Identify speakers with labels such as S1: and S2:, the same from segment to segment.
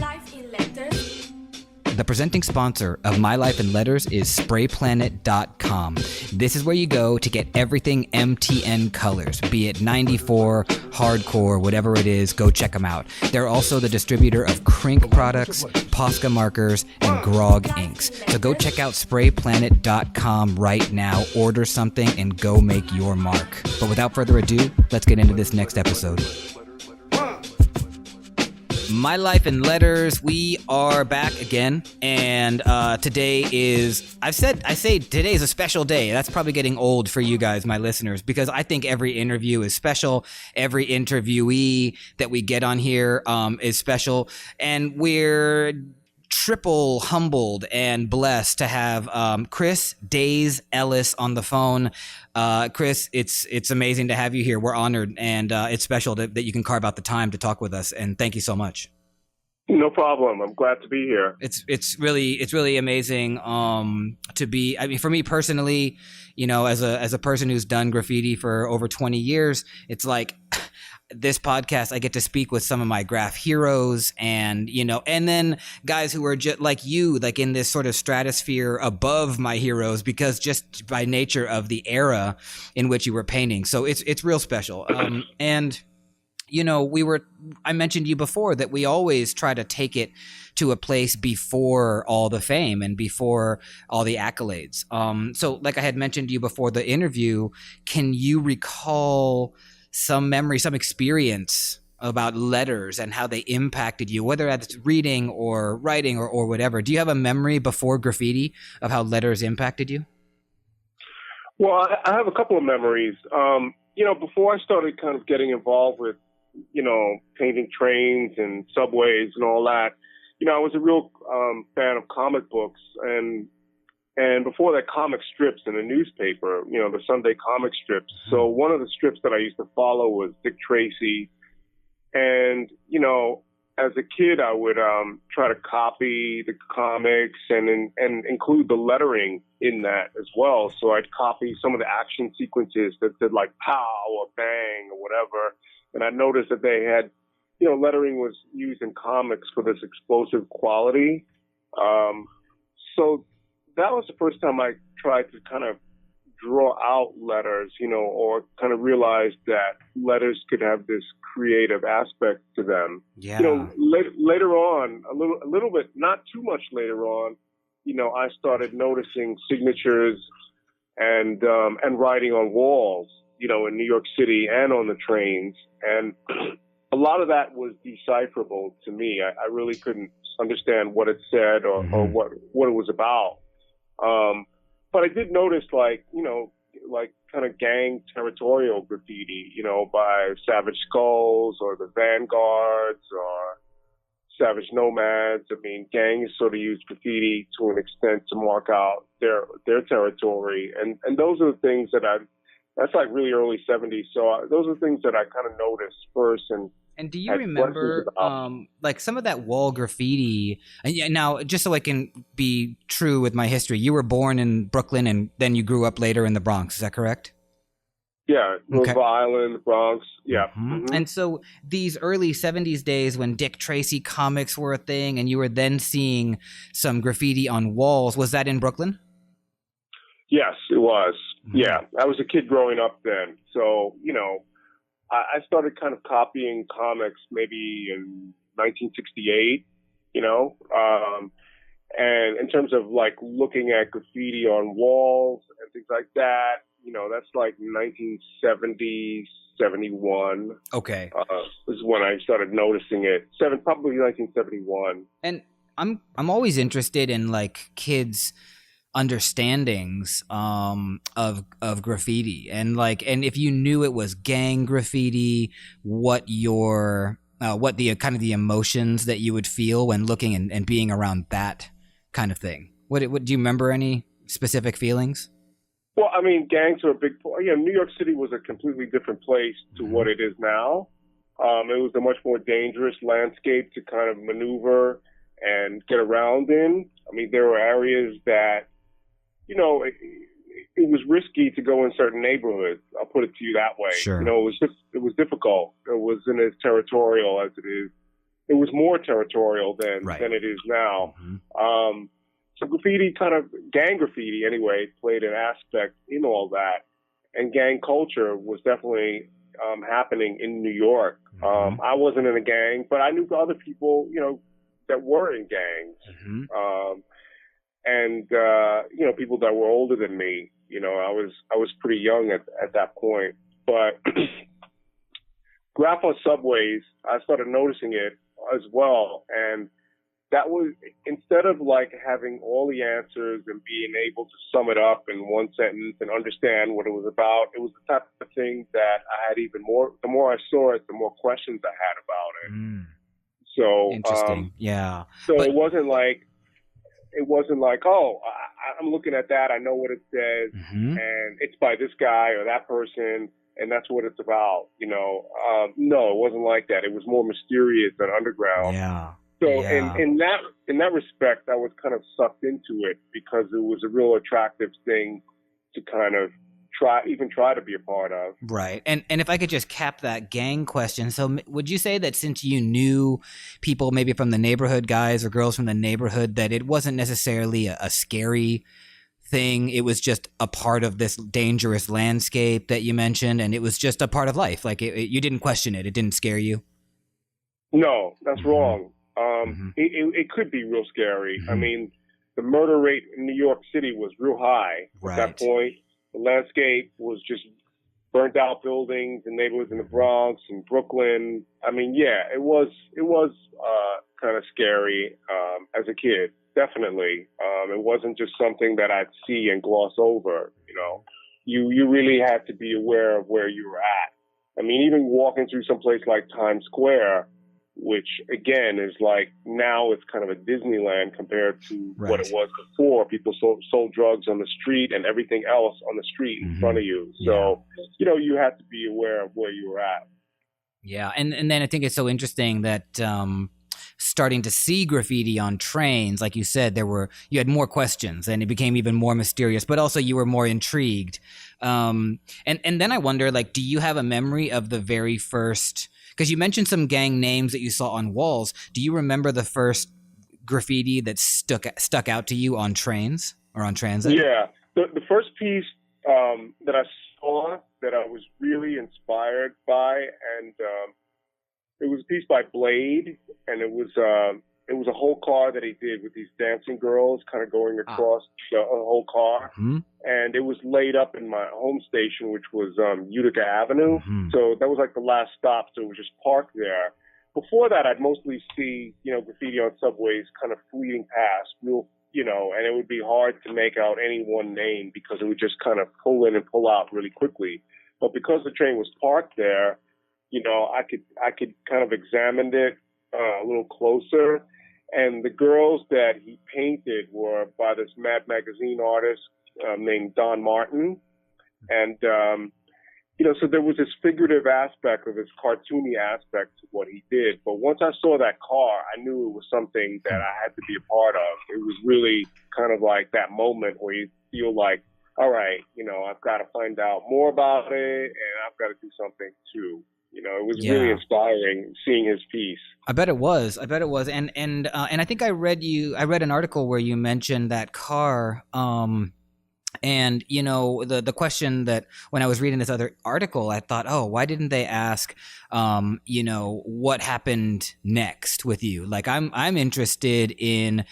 S1: Life in Letters.
S2: The presenting sponsor of My Life in Letters is SprayPlanet.com. This is where you go to get everything MTN colors, be it 94, hardcore, whatever it is, go check them out. They're also the distributor of Crink products, Posca markers, and Grog inks. So go check out SprayPlanet.com right now, order something, and go make your mark. But without further ado, let's get into this next episode. My Life in Letters, we are back again, and today is, I say today is a special day. That's probably getting old for you guys, my listeners, because I think every interview is special. Every interviewee that we get on here is special, and we're triple humbled and blessed to have Chris DAZE Ellis on the phone. Chris, it's amazing to have you here. We're honored, and it's special that you can carve out the time to talk with us. And thank you so much.
S3: No problem. I'm glad to be here.
S2: It's really amazing to be. I mean, for me personally, you know, as a person who's done graffiti for over 20 years, it's like this podcast, I get to speak with some of my graph heroes, and you know, and then guys who are just like you, like in this sort of stratosphere above my heroes, because just by nature of the era in which you were painting. So it's real special. And you know, I mentioned to you before that we always try to take it to a place before all the fame and before all the accolades. So like I had mentioned to you before the interview, can you recall some memory, some experience about letters and how they impacted you, whether that's reading or writing or whatever? Do you have a memory before graffiti of how letters impacted you?
S3: Well, I have a couple of memories. You know, before I started kind of getting involved with, you know, painting trains and subways and all that, you know, I was a real fan of comic books, and before that, comic strips in the newspaper, you know, the Sunday comic strips. So one of the strips that I used to follow was Dick Tracy. And, you know, as a kid, I would try to copy the comics and include the lettering in that as well. So I'd copy some of the action sequences that said like pow or bang or whatever. And I noticed that they had, you know, lettering was used in comics for this explosive quality. So that was the first time I tried to kind of draw out letters, you know, or kind of realize that letters could have this creative aspect to them.
S2: Yeah.
S3: You know, later on, a little bit, not too much later on, you know, I started noticing signatures and writing on walls, you know, in New York City and on the trains. And a lot of that was decipherable to me. I really couldn't understand what it said or what it was about. But I did notice, like, you know, like kind of gang territorial graffiti, you know, by Savage Skulls or the Vanguards or Savage Nomads. I mean, gangs sort of use graffiti to an extent to mark out their territory. And those are the things that that's like really early 70s. So those are things that I kind of noticed first.
S2: And do you remember, like some of that wall graffiti? And now, just so I can be true with my history, you were born in Brooklyn and then you grew up later in the Bronx. Is that correct?
S3: Yeah,
S2: Okay.
S3: Rhode Island, Bronx. Yeah.
S2: Mm-hmm. And so these early 70s days when Dick Tracy comics were a thing and you were then seeing some graffiti on walls, was that in Brooklyn?
S3: Yes, it was. Yeah, I was a kid growing up then. So, you know, I started kind of copying comics maybe in 1968, you know, and in terms of like looking at graffiti on walls and things like that, you know, that's like 1970, 71.
S2: Okay.
S3: Was when I started noticing it. Probably 1971.
S2: And I'm always interested in like kids' understandings of graffiti, and if you knew it was gang graffiti, what the kind of the emotions that you would feel when looking and being around that kind of thing. What do you remember any specific feelings?
S3: Well, I mean, gangs are a big part. You know, New York City was a completely different place to what it is now. It was a much more dangerous landscape to kind of maneuver and get around in. I mean, there were areas that, you know, it was risky to go in certain neighborhoods. I'll put it to you that way.
S2: Sure.
S3: It was difficult. It wasn't as territorial as it is. It was more territorial than it is now. Mm-hmm. So graffiti, kind of gang graffiti anyway, played an aspect in all that. And gang culture was definitely happening in New York. Mm-hmm. I wasn't in a gang, but I knew other people, that were in gangs. Mm-hmm. And people that were older than me. I was pretty young at that point. But graph on subways, I started noticing it as well. And that was, instead of like having all the answers and being able to sum it up in one sentence and understand what it was about, it was the type of thing that I had even more, the more I saw it, the more questions I had about it. Mm. So,
S2: interesting. Yeah.
S3: So it wasn't like, oh, I'm looking at that, I know what it says, mm-hmm. and it's by this guy or that person, and that's what it's about, No, it wasn't like that. It was more mysterious and underground.
S2: Yeah.
S3: So in that respect, I was kind of sucked into it because it was a real attractive thing to kind of try to be a part of.
S2: Right. And if I could just cap that gang question. So would you say that since you knew people maybe from the neighborhood, guys or girls from the neighborhood, that it wasn't necessarily a scary thing? It was just a part of this dangerous landscape that you mentioned, and it was just a part of life. Like you didn't question it. It didn't scare you.
S3: No, that's wrong. Mm-hmm. It could be real scary. Mm-hmm. I mean, the murder rate in New York City was real high at that point. The landscape was just burnt out buildings and neighborhoods in the Bronx and Brooklyn. I mean, yeah, it was kind of scary as a kid, definitely. It wasn't just something that I'd see and gloss over. You really had to be aware of where you were at. I mean, even walking through some place like Times Square, which again is like, now it's kind of a Disneyland compared to what it was before. People sold drugs on the street and everything else on the street in front of you. So, you had to be aware of where you were at.
S2: Yeah. And then I think it's so interesting that starting to see graffiti on trains, like you said, you had more questions and it became even more mysterious, but also you were more intrigued. And then I wonder, like, do you have a memory of the very first, because you mentioned some gang names that you saw on walls. Do you remember the first graffiti that stuck out to you on trains or on transit?
S3: Yeah. The first piece that I saw that I was really inspired by, and it was a piece by Blade, and it was a whole car that he did with these dancing girls kind of going across the whole car. Mm-hmm. And it was laid up in my home station, which was Utica Avenue. Mm-hmm. So that was like the last stop. So it was just parked there. Before that, I'd mostly see, graffiti on subways kind of fleeting past, and it would be hard to make out any one name because it would just kind of pull in and pull out really quickly. But because the train was parked there, I could kind of examine it a little closer. And the girls that he painted were by this Mad Magazine artist named Don Martin. And, so there was this figurative aspect of this cartoony aspect to what he did. But once I saw that car, I knew it was something that I had to be a part of. It was really kind of like that moment where you feel like, all right, I've got to find out more about it and I've got to do something too. It was really inspiring seeing his piece. I
S2: bet it was. And I think I read an article where you mentioned that car. And the question that when I was reading this other article, I thought, oh, why didn't they ask, what happened next with you? Like, I'm interested in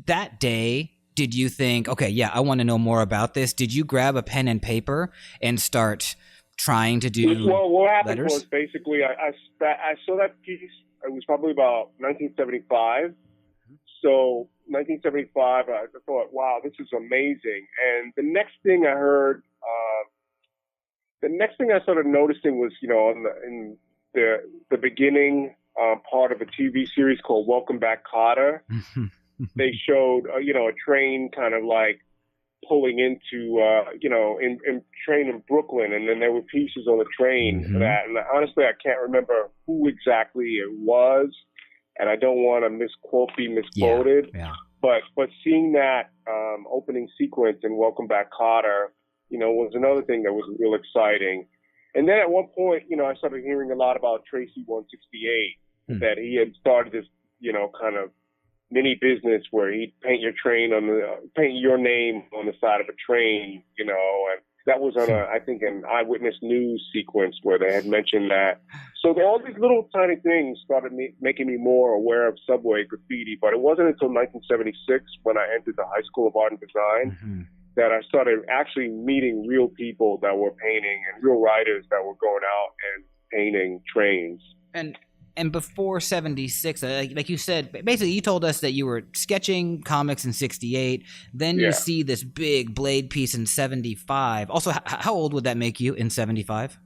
S2: that day. Did you think, okay, yeah, I want to know more about this? Did you grab a pen and paper and start trying to do
S3: what happened
S2: letters?
S3: Was basically I saw that piece. It was probably about 1975. So 1975, I thought, wow, this is amazing. And the next thing I heard, the next thing I started noticing was, in the beginning part of a TV series called Welcome Back, Kotter. They showed, a train kind of like pulling into, in train in Brooklyn, and then there were pieces on the train for that. And honestly, I can't remember who exactly it was, and I don't want to be misquoted. Yeah. But seeing that opening sequence in Welcome Back, Kotter, was another thing that was real exciting. And then at one point, I started hearing a lot about Tracy 168, that he had started this, kind of mini business where he'd paint your name on the side of a train, and that was on I think an Eyewitness News sequence where they had mentioned that. So all these little tiny things started making me more aware of subway graffiti, but it wasn't until 1976 when I entered the High School of Art and Design that I started actually meeting real people that were painting and real writers that were going out and painting trains.
S2: And before 76, like you said, basically you told us that you were sketching comics in 68. Then you see this big Blade piece in 75. Also, how old would that make you in 75?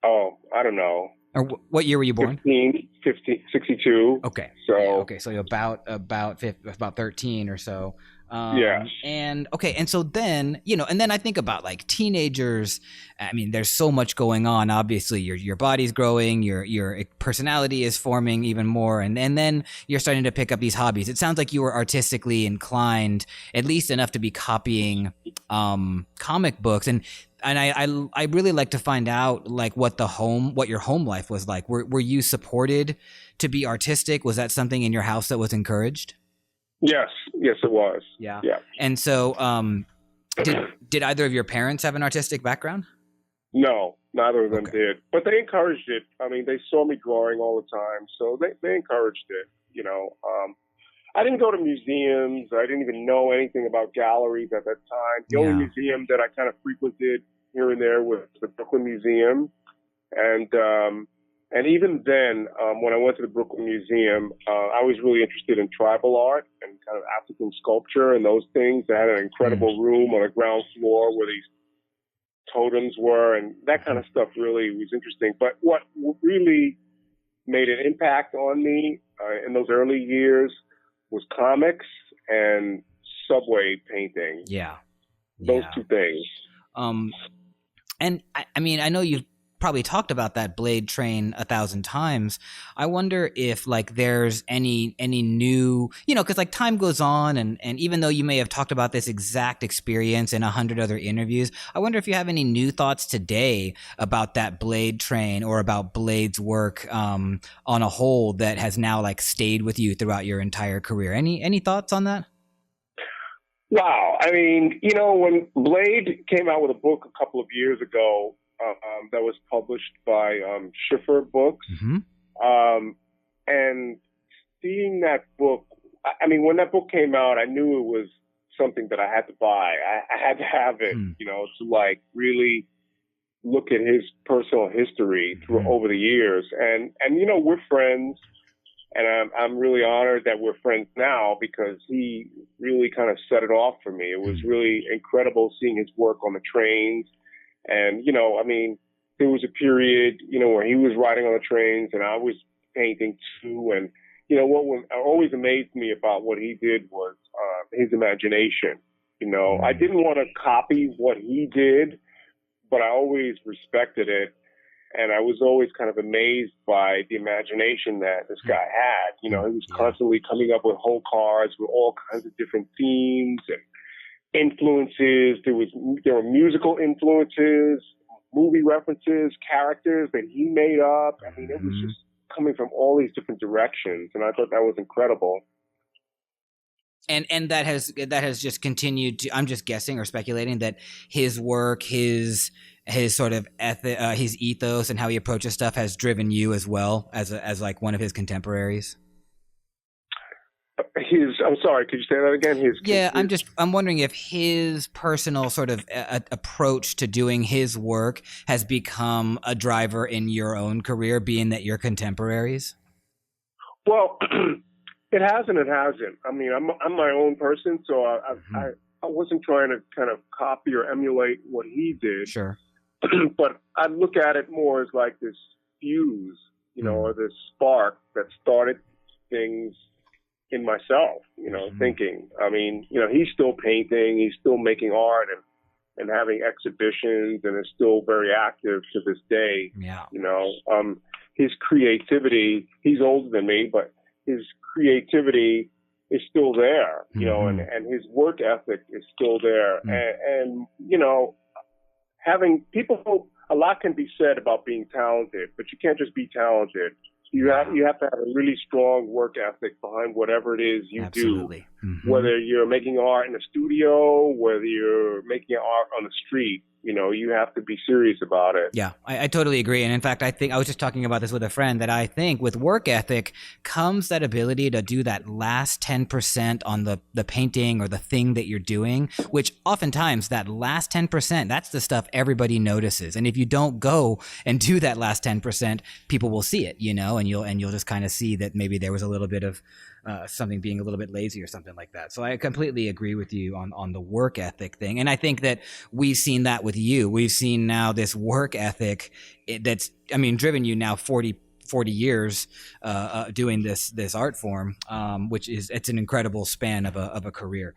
S3: Oh, I don't know.
S2: Or what year were you born?
S3: 15, 62.
S2: Okay.
S3: So
S2: so about 13 or so. And so then, and then I think about like teenagers. I mean, there's so much going on. Obviously, your body's growing, your personality is forming even more, and then you're starting to pick up these hobbies. It sounds like you were artistically inclined, at least enough to be copying comic books. And I really like to find out like what your home life was like. Were you supported to be artistic? Was that something in your house that was encouraged?
S3: Yes, it was.
S2: Yeah. And so, did either of your parents have an artistic background?
S3: No, neither of them did. But they encouraged it. I mean, they saw me drawing all the time, so they encouraged it. I didn't go to museums. I didn't even know anything about galleries at that time. The only museum that I kind of frequented here and there was the Brooklyn Museum, and even then, when I went to the Brooklyn Museum, I was really interested in tribal art and kind of African sculpture and those things. They had an incredible room on the ground floor where these totems were, and that kind of stuff really was interesting. But what really made an impact on me in those early years was comics and subway painting. Those two things.
S2: And I mean, I know you've probably talked about that Blade train 1,000 times. I wonder if like there's any new, because like time goes on, and even though you may have talked about this exact experience in 100 other interviews, I wonder if you have any new thoughts today about that Blade train or about Blade's work on a whole that has now like stayed with you throughout your entire career. Any thoughts on that?
S3: Wow. I mean, when Blade came out with a book a couple of years ago, that was published by Schiffer Books. And seeing that book, I mean, when that book came out, I knew it was something that I had to buy. I had to have it, to like really look at his personal history over the years. And we're friends, and I'm really honored that we're friends now because he really kind of set it off for me. It was really incredible seeing his work on the trains. And, I mean, there was a period, where he was riding on the trains and I was painting too. And, what always amazed me about what he did was his imagination. I didn't want to copy what he did, but I always respected it. And I was always kind of amazed by the imagination that this guy had. He was constantly coming up with whole cards with all kinds of different themes and influences. There were musical influences, movie references, characters that he made up. I mean, it was just coming from all these different directions, and I thought that was incredible.
S2: And that has just continued to. I'm just guessing or speculating that his work, his sort of his ethos, and how he approaches stuff has driven you as well as like one of his contemporaries.
S3: I'm sorry, could you say that again?
S2: I'm wondering if his personal sort of approach to doing his work has become a driver in your own career, being that you're contemporaries.
S3: Well, it has and it hasn't. I mean, I'm my own person, so I wasn't trying to kind of copy or emulate what he did.
S2: Sure.
S3: But I look at it more as like this fuse, or this spark that started things in myself, thinking. I mean, he's still painting, he's still making art and having exhibitions, and is still very active to this day.
S2: Yeah.
S3: His creativity, he's older than me, but his creativity is still there, you know, and his work ethic is still there. And, you know, having people, a lot can be said about being talented, but you can't just be talented. You have to have a really strong work ethic behind whatever it is you do. Whether you're making art in a studio, whether you're making art on the street, you know, you have to be serious about it.
S2: Yeah, I totally agree. And in fact, I think I was just talking about this with a friend that I think with work ethic comes that ability to do that last 10% on the painting or the thing that you're doing, which oftentimes that last 10%, that's the stuff everybody notices. And if you don't go and do that last 10%, people will see it, you know, and you'll just kind of see that maybe there was a little bit of something being a little bit lazy or something like that. So I completely agree with you on the work ethic thing. And I think that we've seen that with you. We've seen now this work ethic that's, I mean, driven you now 40 years doing this art form, which is, it's an incredible span of a career.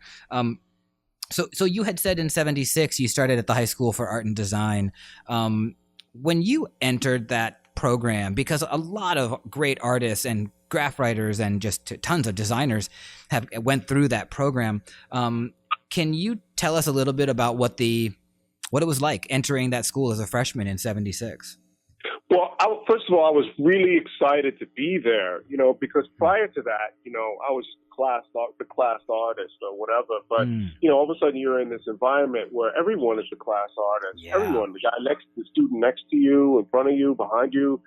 S2: So you had said in 76, you started at the High School for Art and Design. When you entered that program, because a lot of great artists and graph writers and just tons of designers have went through that program. Can you tell us a little bit about what it was like entering that school as a freshman in 76?
S3: Well, first of all, I was really excited to be there, you know, because prior to that, you know, I was the class artist or whatever. But, you know, all of a sudden you're in this environment where everyone is the class artist. Yeah. Everyone, the student next to you, in front of you, behind you,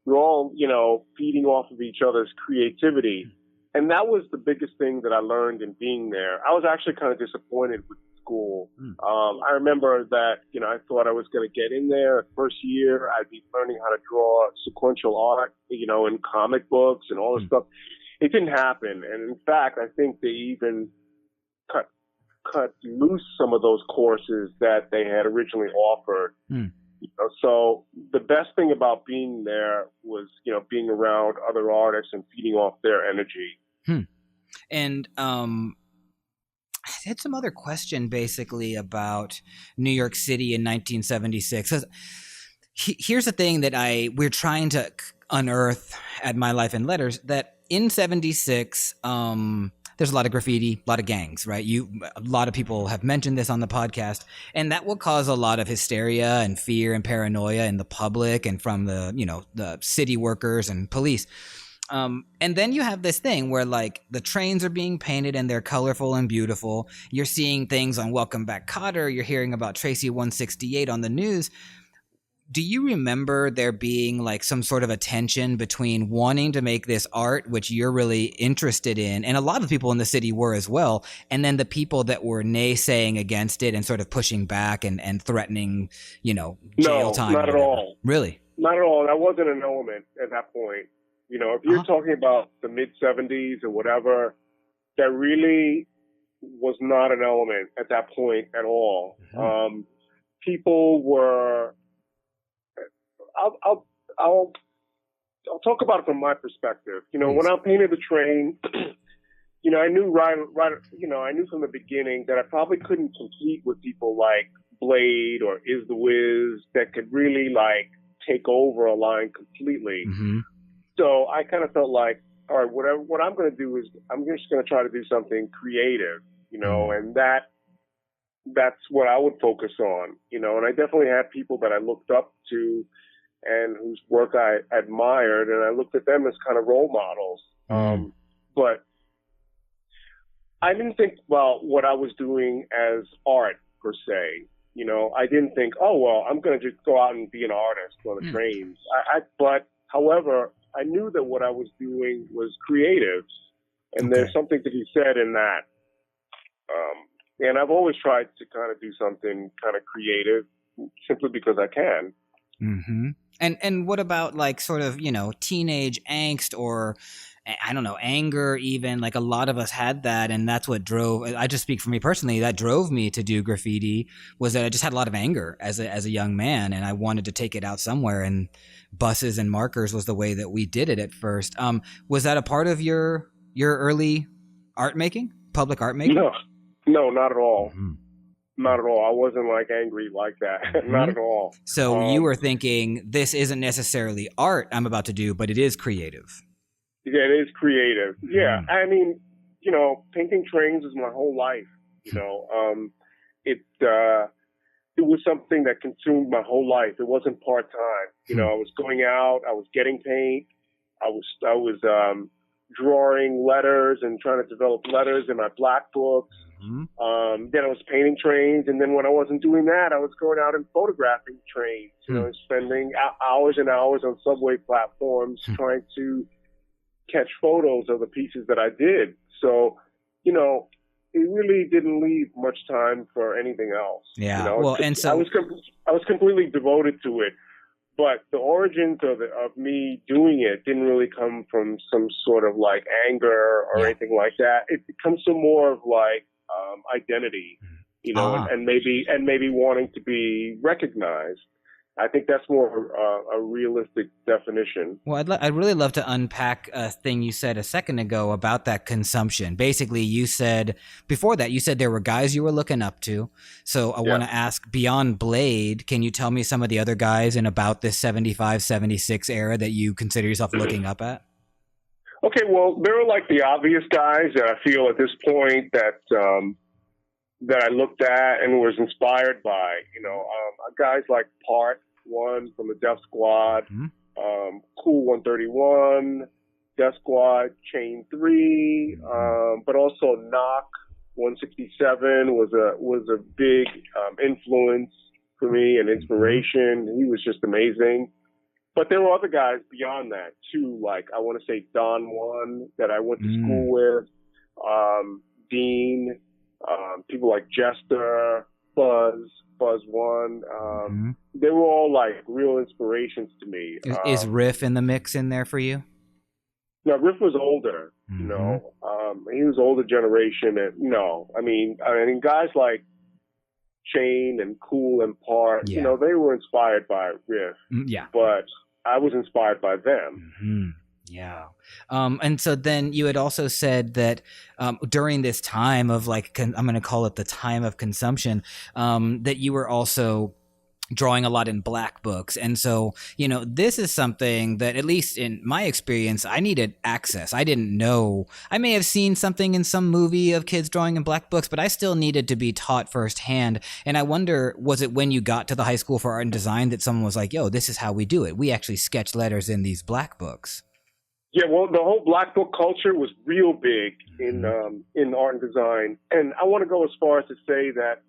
S3: we're all, you know, feeding off of each other's creativity. And that was the biggest thing that I learned in being there. I was actually kind of disappointed with school. I remember that, you know, I thought I was going to get in there. First year, I'd be learning how to draw sequential art, you know, in comic books and all this stuff. It didn't happen. And in fact, I think they even cut loose some of those courses that they had originally offered. You know, so the best thing about being there was, you know, being around other artists and feeding off their energy.
S2: And I had some other question basically about New York City in 1976. Here's the thing that we're trying to unearth at My Life in Letters, that in 76, there's a lot of graffiti, a lot of gangs, right? A lot of people have mentioned this on the podcast, and that will cause a lot of hysteria and fear and paranoia in the public and from the city workers and police. And then you have this thing where like the trains are being painted and they're colorful and beautiful. You're seeing things on Welcome Back, Kotter. You're hearing about Tracy 168 on the news. Do you remember there being like some sort of a tension between wanting to make this art, which you're really interested in, and a lot of people in the city were as well, and then the people that were naysaying against it and sort of pushing back and threatening, you know, jail time?
S3: No, not at all.
S2: Really?
S3: Not at all. That wasn't an element at that point. You know, if you're talking about the mid-70s or whatever, that really was not an element at that point at all. People were... I'll talk about it from my perspective. You know, when I painted the train, you know, I knew I knew from the beginning that I probably couldn't compete with people like Blade or Is the Wiz that could really like take over a line completely. So I kind of felt like, all right, what I'm going to do is I'm just going to try to do something creative, you know, and that's what I would focus on, you know, and I definitely had people that I looked up to and whose work I admired, and I looked at them as kind of role models. But I didn't think about what I was doing as art per se. You know, I didn't think, oh, well, I'm going to just go out and be an artist on the trains. But however, I knew that what I was doing was creative, and there's something to be said in that. And I've always tried to kind of do something kind of creative simply because I can.
S2: And what about like sort of, you know, teenage angst or, I don't know, anger even? Like a lot of us had that, and that's what I just speak for me personally, that drove me to do graffiti, was that I just had a lot of anger as a young man, and I wanted to take it out somewhere, and buses and markers was the way that we did it at first. Was that a part of your early art making, public art making?
S3: No, not at all. Not at all. I wasn't like angry like that. Not at all.
S2: So you were thinking, this isn't necessarily art I'm about to do, but it is creative.
S3: Yeah, it is creative. Yeah. I mean, painting trains was my whole life. It it was something that consumed my whole life. It wasn't part time. I was going out, I was getting paint, I was drawing letters and trying to develop letters in my black books. Then I was painting trains, and then when I wasn't doing that, I was going out and photographing trains. And spending hours and hours on subway platforms trying to catch photos of the pieces that I did. So, it really didn't leave much time for anything else.
S2: Yeah.
S3: I was completely devoted to it, but the origins of me doing it didn't really come from some sort of like anger or anything like that. It comes from more of like identity, and maybe wanting to be recognized. I think that's more a realistic definition.
S2: Well, I'd really love to unpack a thing you said a second ago about that consumption. Basically, you said there were guys you were looking up to. So I want to ask, beyond Blade, can you tell me some of the other guys in about this 75, 76 era that you consider yourself looking up at?
S3: Okay, well, there are like the obvious guys that I feel at this point that I looked at and was inspired by. Guys like Part One from the Death Squad, Cool 131, Death Squad, Chain 3, but also Knock 167 was a big influence for me and inspiration. He was just amazing. But there were other guys beyond that too, like I want to say Don One that I went to school with, Dean, people like Jester, Buzz One. They were all like real inspirations to me.
S2: Is Riff in the mix in there for you?
S3: No, Riff was older. He was older generation, and I mean guys like Chain and Cool and Part, they were inspired by Riff. But I was inspired by them.
S2: Yeah. And so then you had also said that during this time of like, I'm going to call it the time of consumption, that you were also drawing a lot in black books. And so, this is something that, at least in my experience, I needed access. I didn't know. I may have seen something in some movie of kids drawing in black books, but I still needed to be taught firsthand. And I wonder, was it when you got to the high school for art and design that someone was like, yo, this is how we do it? We actually sketch letters in these black books.
S3: Yeah, well, the whole black book culture was real big in art and design. And I want to go as far as to say that,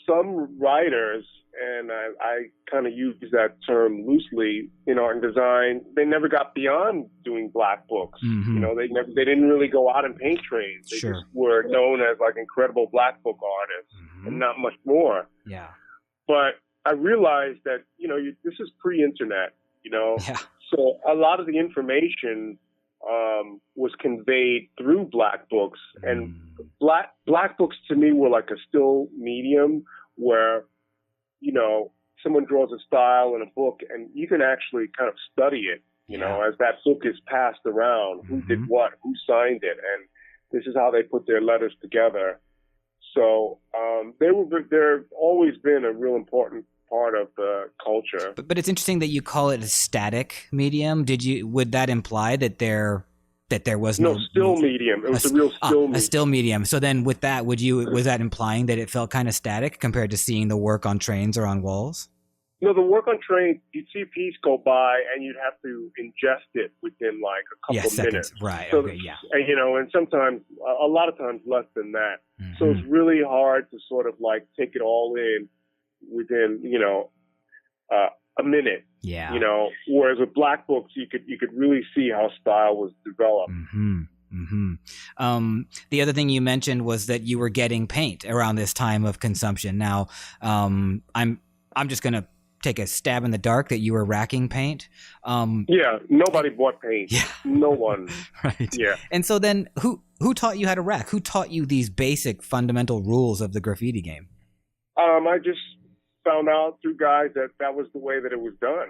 S3: some writers, and I kind of use that term loosely in art and design, they never got beyond doing black books. They didn't really go out and paint trains. They just were known as like incredible black book artists and not much more.
S2: Yeah.
S3: But I realized that, this is pre-internet, So a lot of the information was conveyed through black books, and black books to me were like a still medium where, someone draws a style in a book and you can actually kind of study it, as that book is passed around, who did what, who signed it, and this is how they put their letters together. So they've always been a real important part of the culture.
S2: But it's interesting that you call it a static medium. Would that imply that there was no
S3: still medium? It was a real still medium.
S2: A still medium. So then with that, was that implying that it felt kind of static compared to seeing the work on trains or on walls?
S3: No, the work on trains, you'd see a piece go by and you'd have to ingest it within like a couple of minutes.
S2: Right.
S3: So,
S2: okay. Yeah.
S3: And, and sometimes, a lot of times less than that. So it's really hard to sort of like take it all in within, a minute.
S2: Yeah.
S3: Whereas with black books, you could really see how style was developed.
S2: The other thing you mentioned was that you were getting paint around this time of consumption. Now, I'm just gonna take a stab in the dark that you were racking paint.
S3: Yeah, nobody bought paint. Yeah. No one.
S2: Right.
S3: Yeah.
S2: And so then, who taught you how to rack? Who taught you these basic fundamental rules of the graffiti game?
S3: I just found out through guys that was the way that it was done.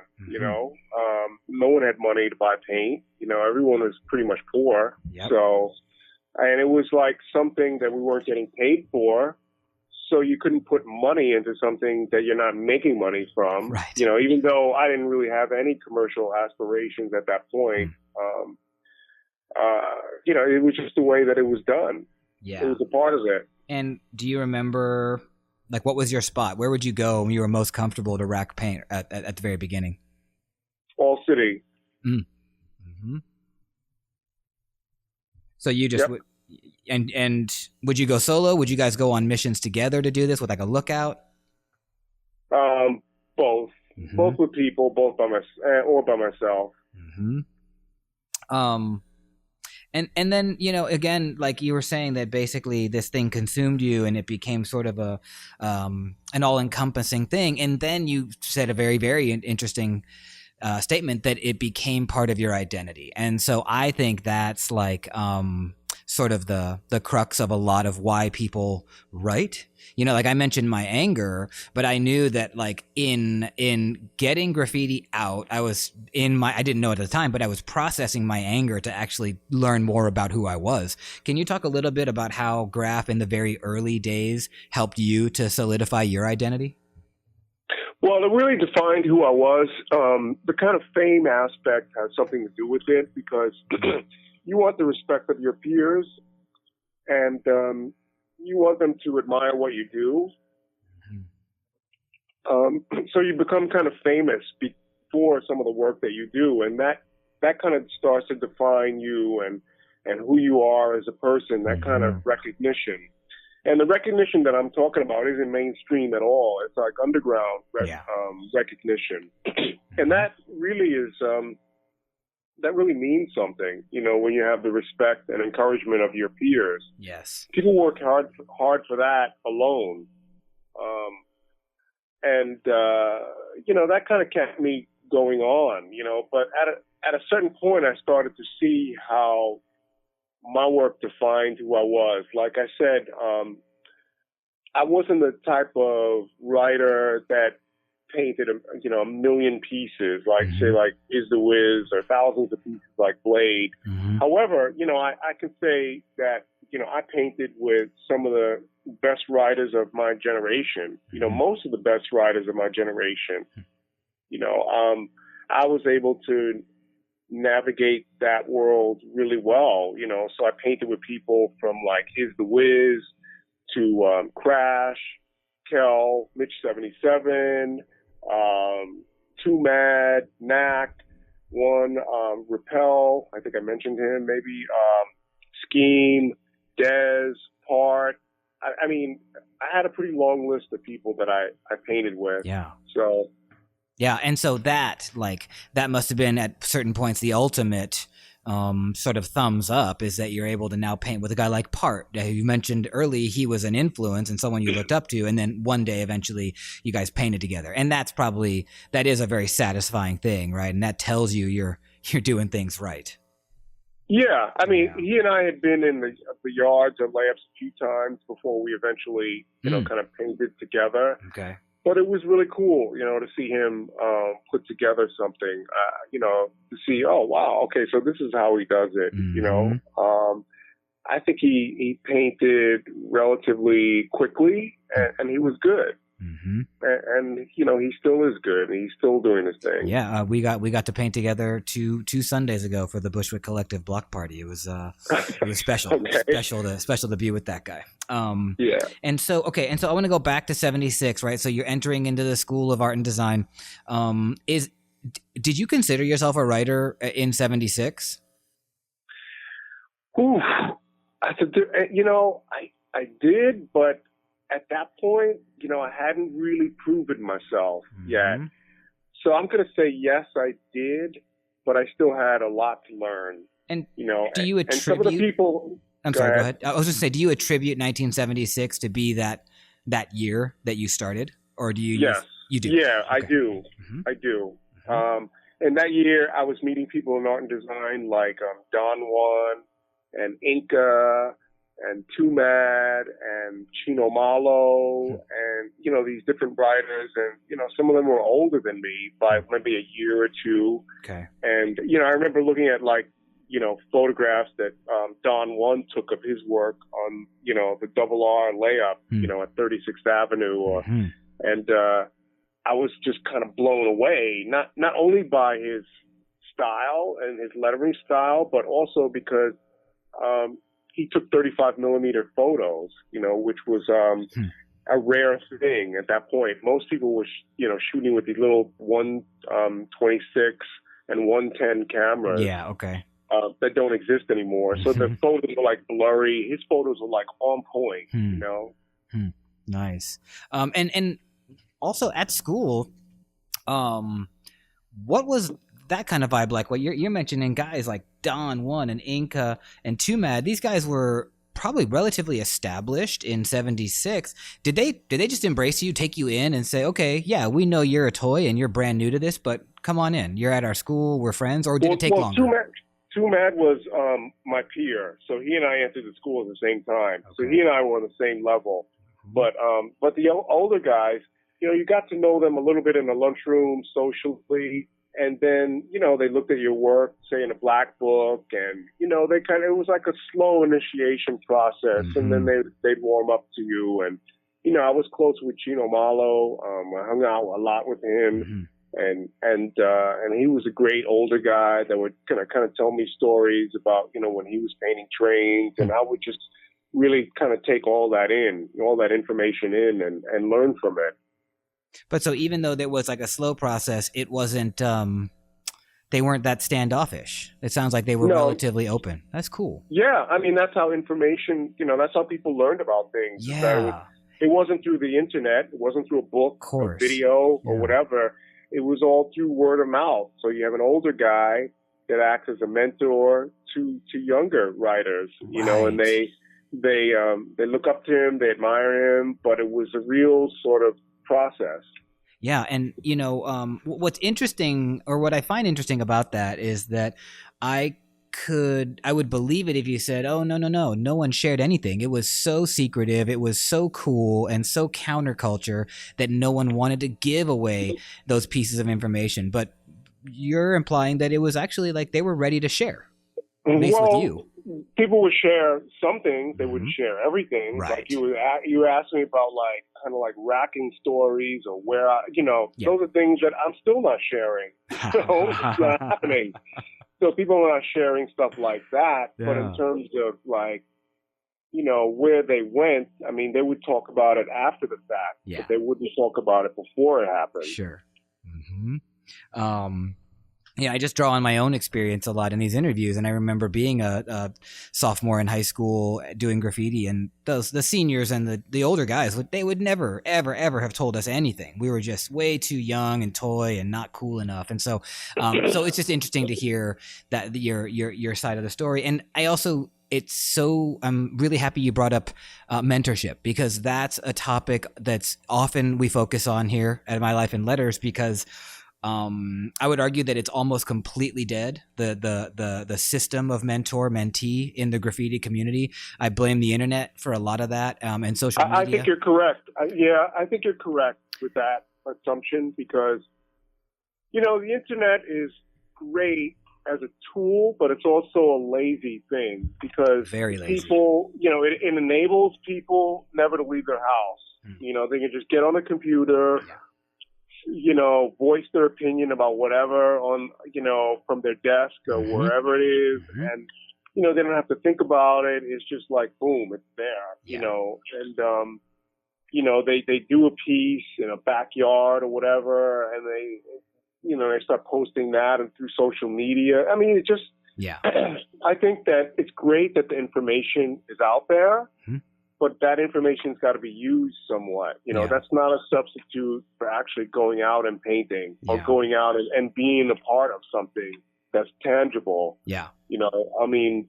S3: No one had money to buy paint. Everyone was pretty much poor.
S2: Yep.
S3: So, and it was like something that we weren't getting paid for. So you couldn't put money into something that you're not making money from.
S2: Right.
S3: Even though I didn't really have any commercial aspirations at that point. it was just the way that it was done.
S2: Yeah.
S3: It was a part of it.
S2: And do you remember, like, what was your spot? Where would you go when you were most comfortable to rack paint at the very beginning?
S3: All City.
S2: Mm-hmm. So you just would, and would you go solo? Would you guys go on missions together to do this with like a lookout?
S3: Both.
S2: Mm-hmm.
S3: Both with people, both by myself.
S2: Mm-hmm. And then, again, like you were saying that basically this thing consumed you and it became sort of an all-encompassing thing. And then you said a very, very interesting statement that it became part of your identity. And so I think that's like sort of the crux of a lot of why people write. Like I mentioned my anger, but I knew that like in getting graffiti out, I didn't know it at the time, but I was processing my anger to actually learn more about who I was. Can you talk a little bit about how graph in the very early days helped you to solidify your identity?
S3: Well, it really defined who I was. The kind of fame aspect has something to do with it because you want the respect of your peers and you want them to admire what you do. So you become kind of famous before some of the work that you do. And that kind of starts to define you and who you are as a person, that kind of recognition. And the recognition that I'm talking about isn't mainstream at all. It's like underground recognition. And that really is, that really means something, when you have the respect and encouragement of your peers.
S2: Yes.
S3: People work hard for that alone. That kind of kept me going on, but at a certain point I started to see how my work defined who I was. Like I said, I wasn't the type of writer that painted a million pieces, like say like Is the Wiz, or thousands of pieces like Blade. However, I can say that I painted with some of the best writers of my generation. Most of the best writers of my generation. I was able to navigate that world really well. So I painted with people from like Is the Wiz to Crash, Kel, Mitch 77. Too Mad, Knack, one, Repel, I think I mentioned him, maybe, Scheme, DAZE, Part. I mean, I had a pretty long list of people that I painted with.
S2: Yeah.
S3: So.
S2: Yeah, and so that must have been at certain points the ultimate sort of thumbs up, is that you're able to now paint with a guy like Part. You mentioned early he was an influence and someone you looked up to, and then one day eventually you guys painted together, and that is a very satisfying thing, right? And that tells you you're doing things right.
S3: Yeah, I mean, he and I had been in the yards or layups a few times before we eventually, kind of painted together.
S2: Okay.
S3: But it was really cool, to see him put together something, to see, oh, wow, okay, so this is how he does it, I think he painted relatively quickly, and he was good. And he still is good, and he's still doing his thing.
S2: Yeah, we got to paint together two Sundays ago for the Bushwick Collective block party. It was special. Okay. Special to be with that guy.
S3: Yeah.
S2: And so I want to go back to 76, right? So you're entering into the School of Art and Design. Did you consider yourself a writer in 76?
S3: Ooh, I did, but at that point, I hadn't really proven myself yet. So I'm going to say yes, I did, but I still had a lot to learn. And
S2: do you attribute?
S3: And some of the people.
S2: I'm sorry. Go ahead. I was just say, do you attribute 1976 to be that year that you started, or do you?
S3: Yes,
S2: you do.
S3: Yeah,
S2: okay.
S3: I do. I do. And that year, I was meeting people in art and design like Don Juan and Inca and Too Mad and Chino Malo and, these different writers. And, some of them were older than me by maybe a year or two.
S2: Okay.
S3: And, I remember looking at photographs that Don Juan took of his work on, the Double R layup, at 36th Avenue. And I was just kind of blown away, not only by his style and his lettering style, but also because he took 35 millimeter photos, which was a rare thing at that point. Most people were, shooting with these little 126 and 110 cameras.
S2: Yeah. Okay.
S3: That don't exist anymore. So the photos are like blurry. His photos are like on point,
S2: Nice. And also at school, what was that kind of vibe like? What you're mentioning, guys like Don One and Inca and Two Mad. These guys were probably relatively established in '76. Did they just embrace you, take you in, and say, okay, yeah, we know you're a toy and you're brand new to this, but come on in. You're at our school. We're friends. Or did it take longer?
S3: Two Mad was my peer, so he and I entered the school at the same time. Okay. So he and I were on the same level. But the older guys, you got to know them a little bit in the lunchroom, socially, and then they looked at your work, say in a black book, and it was like a slow initiation process, and then they'd warm up to you. And I was close with Chino Malo. I hung out a lot with him. And he was a great older guy that would kind of tell me stories about, when he was painting trains, and I would just really kind of take all that information in and learn from it.
S2: But so even though there was like a slow process, it wasn't, they weren't that standoffish. It sounds like they were relatively open. That's cool.
S3: Yeah. I mean, that's how information, that's how people learned about things.
S2: Yeah.
S3: It wasn't through the internet. It wasn't through a book or video or whatever. It was all through word of mouth. So you have an older guy that acts as a mentor to younger writers, and they look up to him, they admire him, but it was a real sort of process.
S2: Yeah. And, what's interesting, or what I find interesting about that, is that I would believe it if you said, oh, no one shared anything. It was so secretive. It was so cool and so counterculture that no one wanted to give away those pieces of information. But you're implying that it was actually like they were ready to share, at least with you.
S3: People would share some things. They wouldn't share everything.
S2: Right.
S3: Like you asked me about like racking stories or where those are things that I'm still not sharing. So it's not happening. So people are not sharing stuff like that, but in terms of where they went, I mean, they would talk about it after the fact, but they wouldn't talk about it before it happened.
S2: Sure. I just draw on my own experience a lot in these interviews, and I remember being a sophomore in high school doing graffiti, and the seniors and the older guys, they would never, ever, ever have told us anything. We were just way too young and toy and not cool enough, and so it's just interesting to hear that your side of the story. And I also, I'm really happy you brought up mentorship, because that's a topic that's often we focus on here at My Life in Letters, because I would argue that it's almost completely dead. The system of mentor-mentee in the graffiti community. I blame the internet for a lot of that, and social media.
S3: I think you're correct. I think you're correct with that assumption, because the internet is great as a tool, but it's also a lazy thing, because
S2: very lazy.
S3: People, it enables people never to leave their house. They can just get on a computer. Voice their opinion about whatever on, from their desk or wherever it is. And, they don't have to think about it. It's just like, boom, it's there, and, they do a piece in a backyard or whatever, and they start posting that and through social media. I mean, it just, I think that it's great that the information is out there. But that information's got to be used somewhat. That's not a substitute for actually going out and painting or going out and being a part of something that's tangible. Yeah. I mean,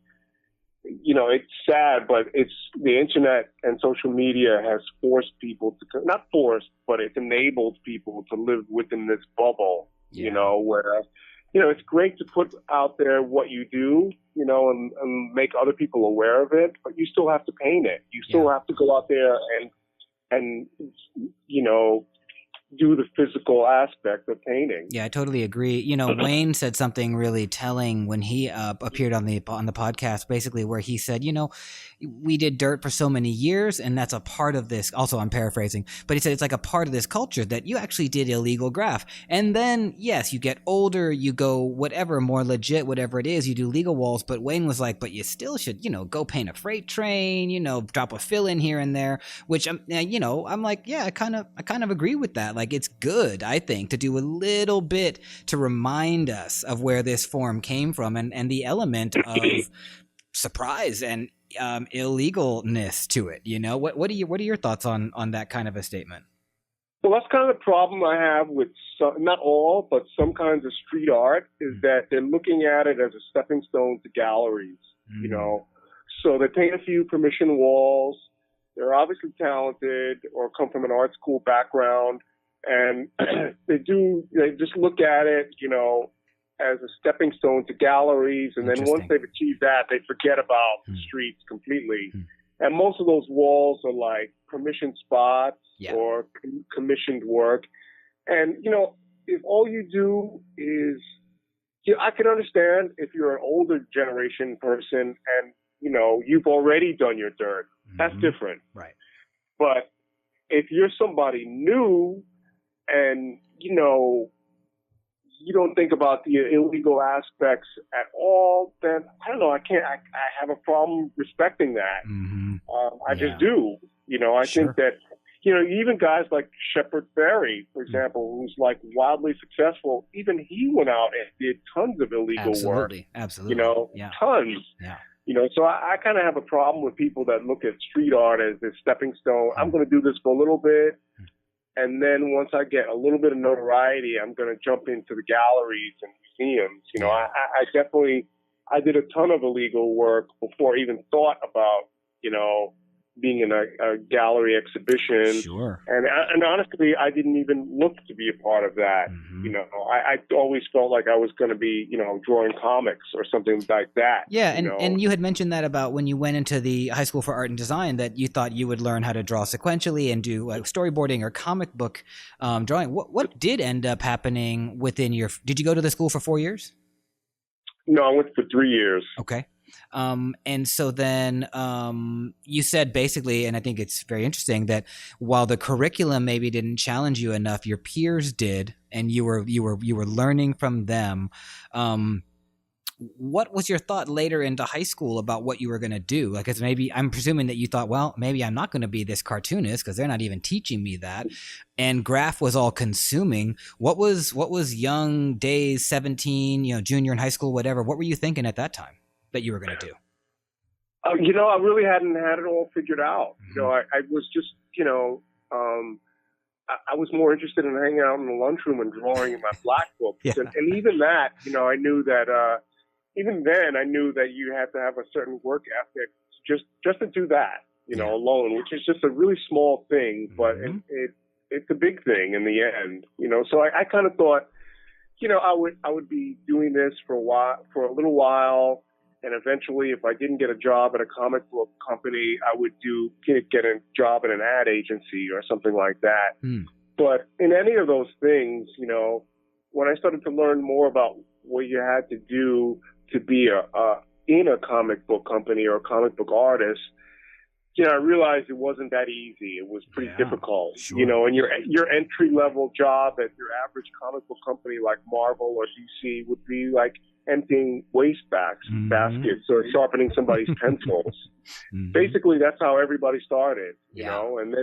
S3: it's sad, but it's the internet and social media has forced people to, not forced, but it's enabled people to live within this bubble, where, it's great to put out there what you do, and make other people aware of it, but you still have to paint it. You still have to go out there and do the physical aspect of painting.
S2: Yeah, I totally agree. You know, Wayne said something really telling when he appeared on the podcast, basically where he said, you know, we did dirt for so many years, and that's a part of this. Also, I'm paraphrasing, but he said it's like a part of this culture that you actually did illegal graph. And then, yes, you get older, you go whatever, more legit, whatever it is, you do legal walls. But Wayne was like, but you still should, you know, go paint a freight train, you know, drop a fill in here and there, which, you know, I'm like, yeah, I kind of agree with that. Like, it's good, I think, to do a little bit to remind us of where this form came from, and the element of surprise and illegalness to it. You know, what are your thoughts on that kind of a statement?
S3: Well, that's kind of the problem I have with some, not all, but some kinds of street art, is that they're looking at it as a stepping stone to galleries. You know, so they paint a few permission walls. They're obviously talented or come from an art school background. And they just look at it, you know, as a stepping stone to galleries. And then once they've achieved that, they forget about the streets completely. And most of those walls are like permission spots or commissioned work. And, you know, if all you do is, you know, I can understand if you're an older generation person and, you know, you've already done your dirt. That's different.
S2: Right.
S3: But if you're somebody new, and, you know, you don't think about the illegal aspects at all, then I don't know. I have a problem respecting that. I just do. You know, I think that, you know, even guys like Shepard Fairey, for example, who's like wildly successful, even he went out and did tons of illegal work.
S2: Absolutely.
S3: You know, tons.
S2: Yeah.
S3: You know, so I kind of have a problem with people that look at street art as this stepping stone. I'm going to do this for a little bit. And then once I get a little bit of notoriety, I'm going to jump into the galleries and museums. You know, I did a ton of illegal work before I even thought about, you know, being in a gallery exhibition.
S2: Sure.
S3: And honestly, I didn't even look to be a part of that. You know, I always felt like I was going to be, you know, drawing comics or something like that.
S2: Yeah, and you had mentioned that about when you went into the High School for Art and Design, that you thought you would learn how to draw sequentially and do storyboarding or comic book drawing. What did end up happening within your? Did you go to the school for 4 years?
S3: No, I went for 3 years.
S2: Okay. And so then you said basically, and I think it's very interesting, that while the curriculum maybe didn't challenge you enough, your peers did, and you were learning from them. What was your thought later into high school about what you were going to do? Like, it's maybe, I'm presuming that you thought, well, maybe I'm not going to be this cartoonist because they're not even teaching me that. And graph was all consuming. What was young DAZE, 17, you know, junior in high school, whatever? What were you thinking at that time that you were going to do?
S3: You know, I really hadn't had it all figured out. You know, I was just, you know, I was more interested in hanging out in the lunchroom and drawing in my black books. And even that, you know, I knew that, even then I knew that you had to have a certain work ethic just to do that, you know, alone, which is just a really small thing, but it's a big thing in the end, you know. So I kind of thought, you know, I would be doing this for a little while. And eventually, if I didn't get a job at a comic book company, I would get a job at an ad agency or something like that. But in any of those things, you know, when I started to learn more about what you had to do to be in a comic book company or a comic book artist, you know, I realized it wasn't that easy. It was pretty difficult, you know, and your entry level job at your average comic book company like Marvel or DC would be like emptying baskets or sharpening somebody's pencils. Basically, that's how everybody started, you know, and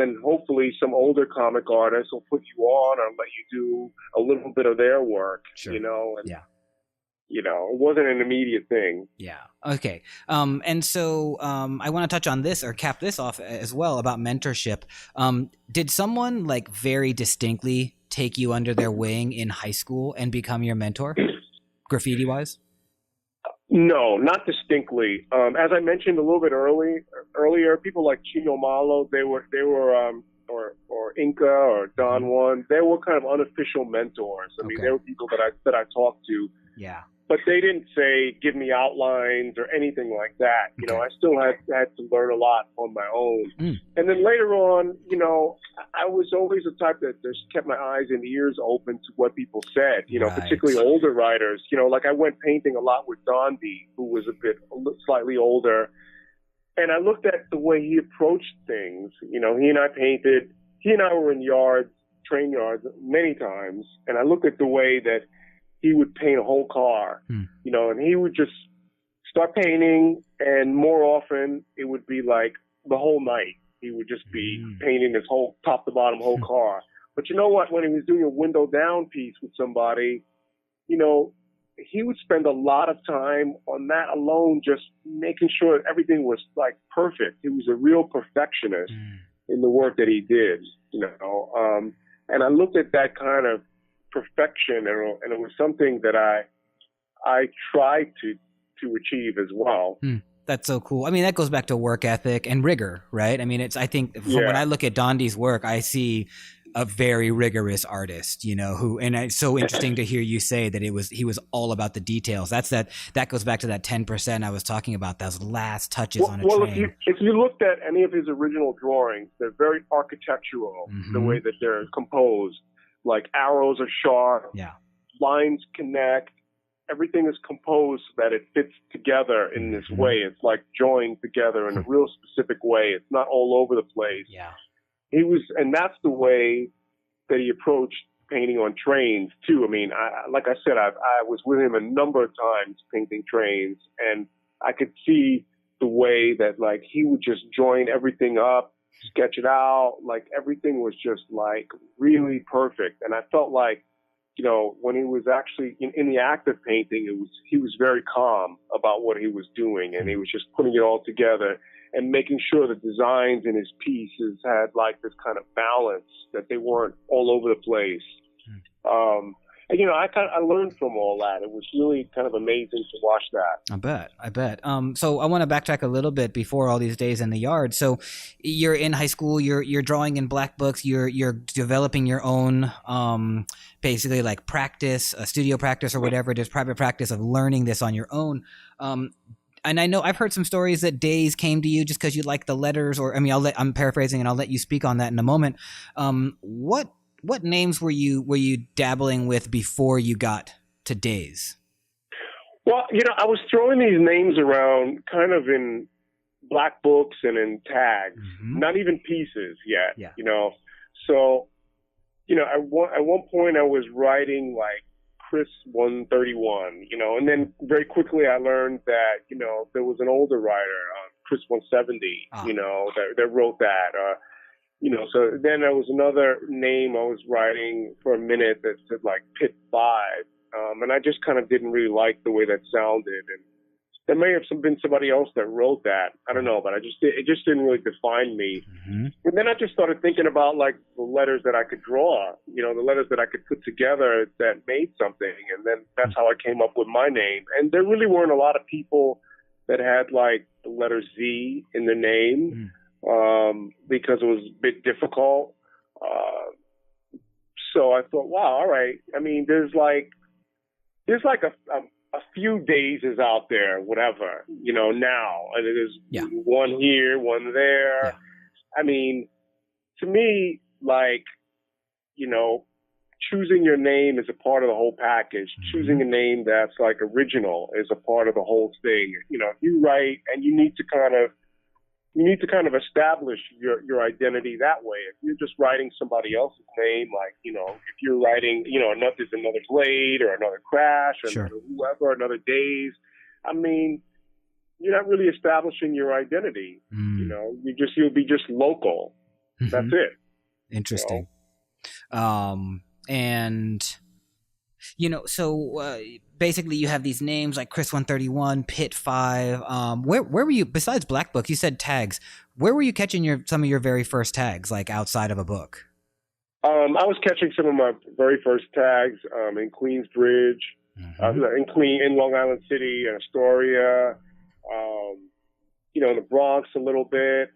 S3: then hopefully some older comic artists will put you on or let you do a little bit of their work, you know, and you know, it wasn't an immediate thing.
S2: Yeah. Okay. And so I want to touch on this or cap this off as well about mentorship. Did someone like very distinctly take you under their wing in high school and become your mentor, graffiti wise?
S3: No, not distinctly. As I mentioned a little bit earlier, people like Chino Malo, they were or Inca or Don Juan, they were kind of unofficial mentors. I mean,
S2: Okay.
S3: they were people that I talked to.
S2: Yeah.
S3: But they didn't say, give me outlines or anything like that. You know, I still had to learn a lot on my own. And then later on, you know, I was always the type that just kept my eyes and ears open to what people said, you know, particularly older writers. You know, like I went painting a lot with Dondi, who was slightly older. And I looked at the way he approached things. You know, he and I were in train yards many times. And I looked at the way that he would paint a whole car, you know, and he would just start painting, and more often it would be like the whole night. He would just be painting this whole top to bottom whole car. But you know what? When he was doing a window down piece with somebody, you know, he would spend a lot of time on that alone, just making sure that everything was like perfect. He was a real perfectionist in the work that he did, you know. And I looked at that kind of perfection, and it was something that I tried to achieve as well.
S2: That's so cool. I mean, that goes back to work ethic and rigor, right? I mean, I think when I look at Dondi's work, I see a very rigorous artist, you know, and it's so interesting to hear you say that he was all about the details. That goes back to that 10% I was talking about, those last touches on a train.
S3: If you looked at any of his original drawings, they're very architectural, the way that they're composed. Like arrows are sharp, lines connect, everything is composed so that it fits together in this way. It's like joined together in a real specific way. It's not all over the place.
S2: Yeah.
S3: And that's the way that he approached painting on trains too. I mean, like I said, I was with him a number of times painting trains, and I could see the way that like he would just join everything up, sketch it out, like everything was just like really perfect. And I felt like, you know, when he was actually in the act of painting, he was very calm about what he was doing, and he was just putting it all together and making sure the designs in his pieces had like this kind of balance, that they weren't all over the place. And, you know, I learned from all that. It was really kind of amazing to watch that.
S2: I bet. So I want to backtrack a little bit before all these days in the yard. So you're in high school, you're drawing in black books, you're developing your own, basically like practice, a studio practice or whatever it is, private practice of learning this on your own. And I know I've heard some stories that DAZE came to you just because you like the letters, or I mean, I'm paraphrasing, and I'll let you speak on that in a moment. What names were you dabbling with before you got to DAZE?
S3: Well, you know, I was throwing these names around kind of in black books and in tags, not even pieces yet. Yeah. You know, so you know, at one point I was writing like Chris 131, you know, and then very quickly I learned that, you know, there was an older writer, Chris 170, you know, that wrote that. You know, so then there was another name I was writing for a minute that said like Pit 5. And I just kind of didn't really like the way that sounded. And there may have been somebody else that wrote that. I don't know, but it just didn't really define me. And then I just started thinking about like the letters that I could draw, you know, the letters that I could put together that made something. And then that's how I came up with my name. And there really weren't a lot of people that had like the letter Z in their name. Because it was a bit difficult. So I thought, wow, all right. I mean, there's like a few DAZEs out there, whatever, you know, now. And there's one here, one there. Yeah. I mean, to me, like, you know, choosing your name is a part of the whole package. Choosing a name that's like original is a part of the whole thing. You know, if you write, and you need to kind of establish your identity that way. If you're just writing somebody else's name, like, you know, if you're writing, you know, there's another Blade or another Crash or another whoever, another DAZE, I mean, you're not really establishing your identity. You know, you'll be just local. That's it.
S2: Interesting. You know? And you know, so basically you have these names like Chris 131, Pit 5. Where were you, besides Black Book, you said tags, where were you catching some of your very first tags, like outside of a book? I
S3: was catching some of my very first tags in Queensbridge, in Long Island City, and Astoria, you know, in the Bronx a little bit.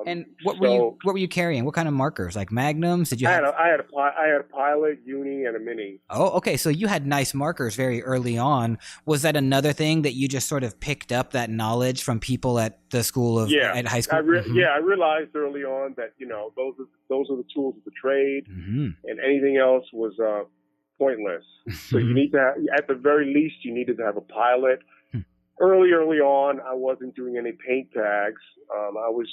S2: And what were you carrying? What kind of markers? Like Magnums? Did you have?
S3: I had a Pilot, Uni, and a Mini.
S2: Oh, okay. So you had nice markers very early on. Was that another thing that you just sort of picked up that knowledge from people at the school of at high school?
S3: I realized early on that those are the tools of the trade, and anything else was pointless. So you need to have, at the very least, you needed to have a Pilot. Early on, I wasn't doing any paint tags. I was,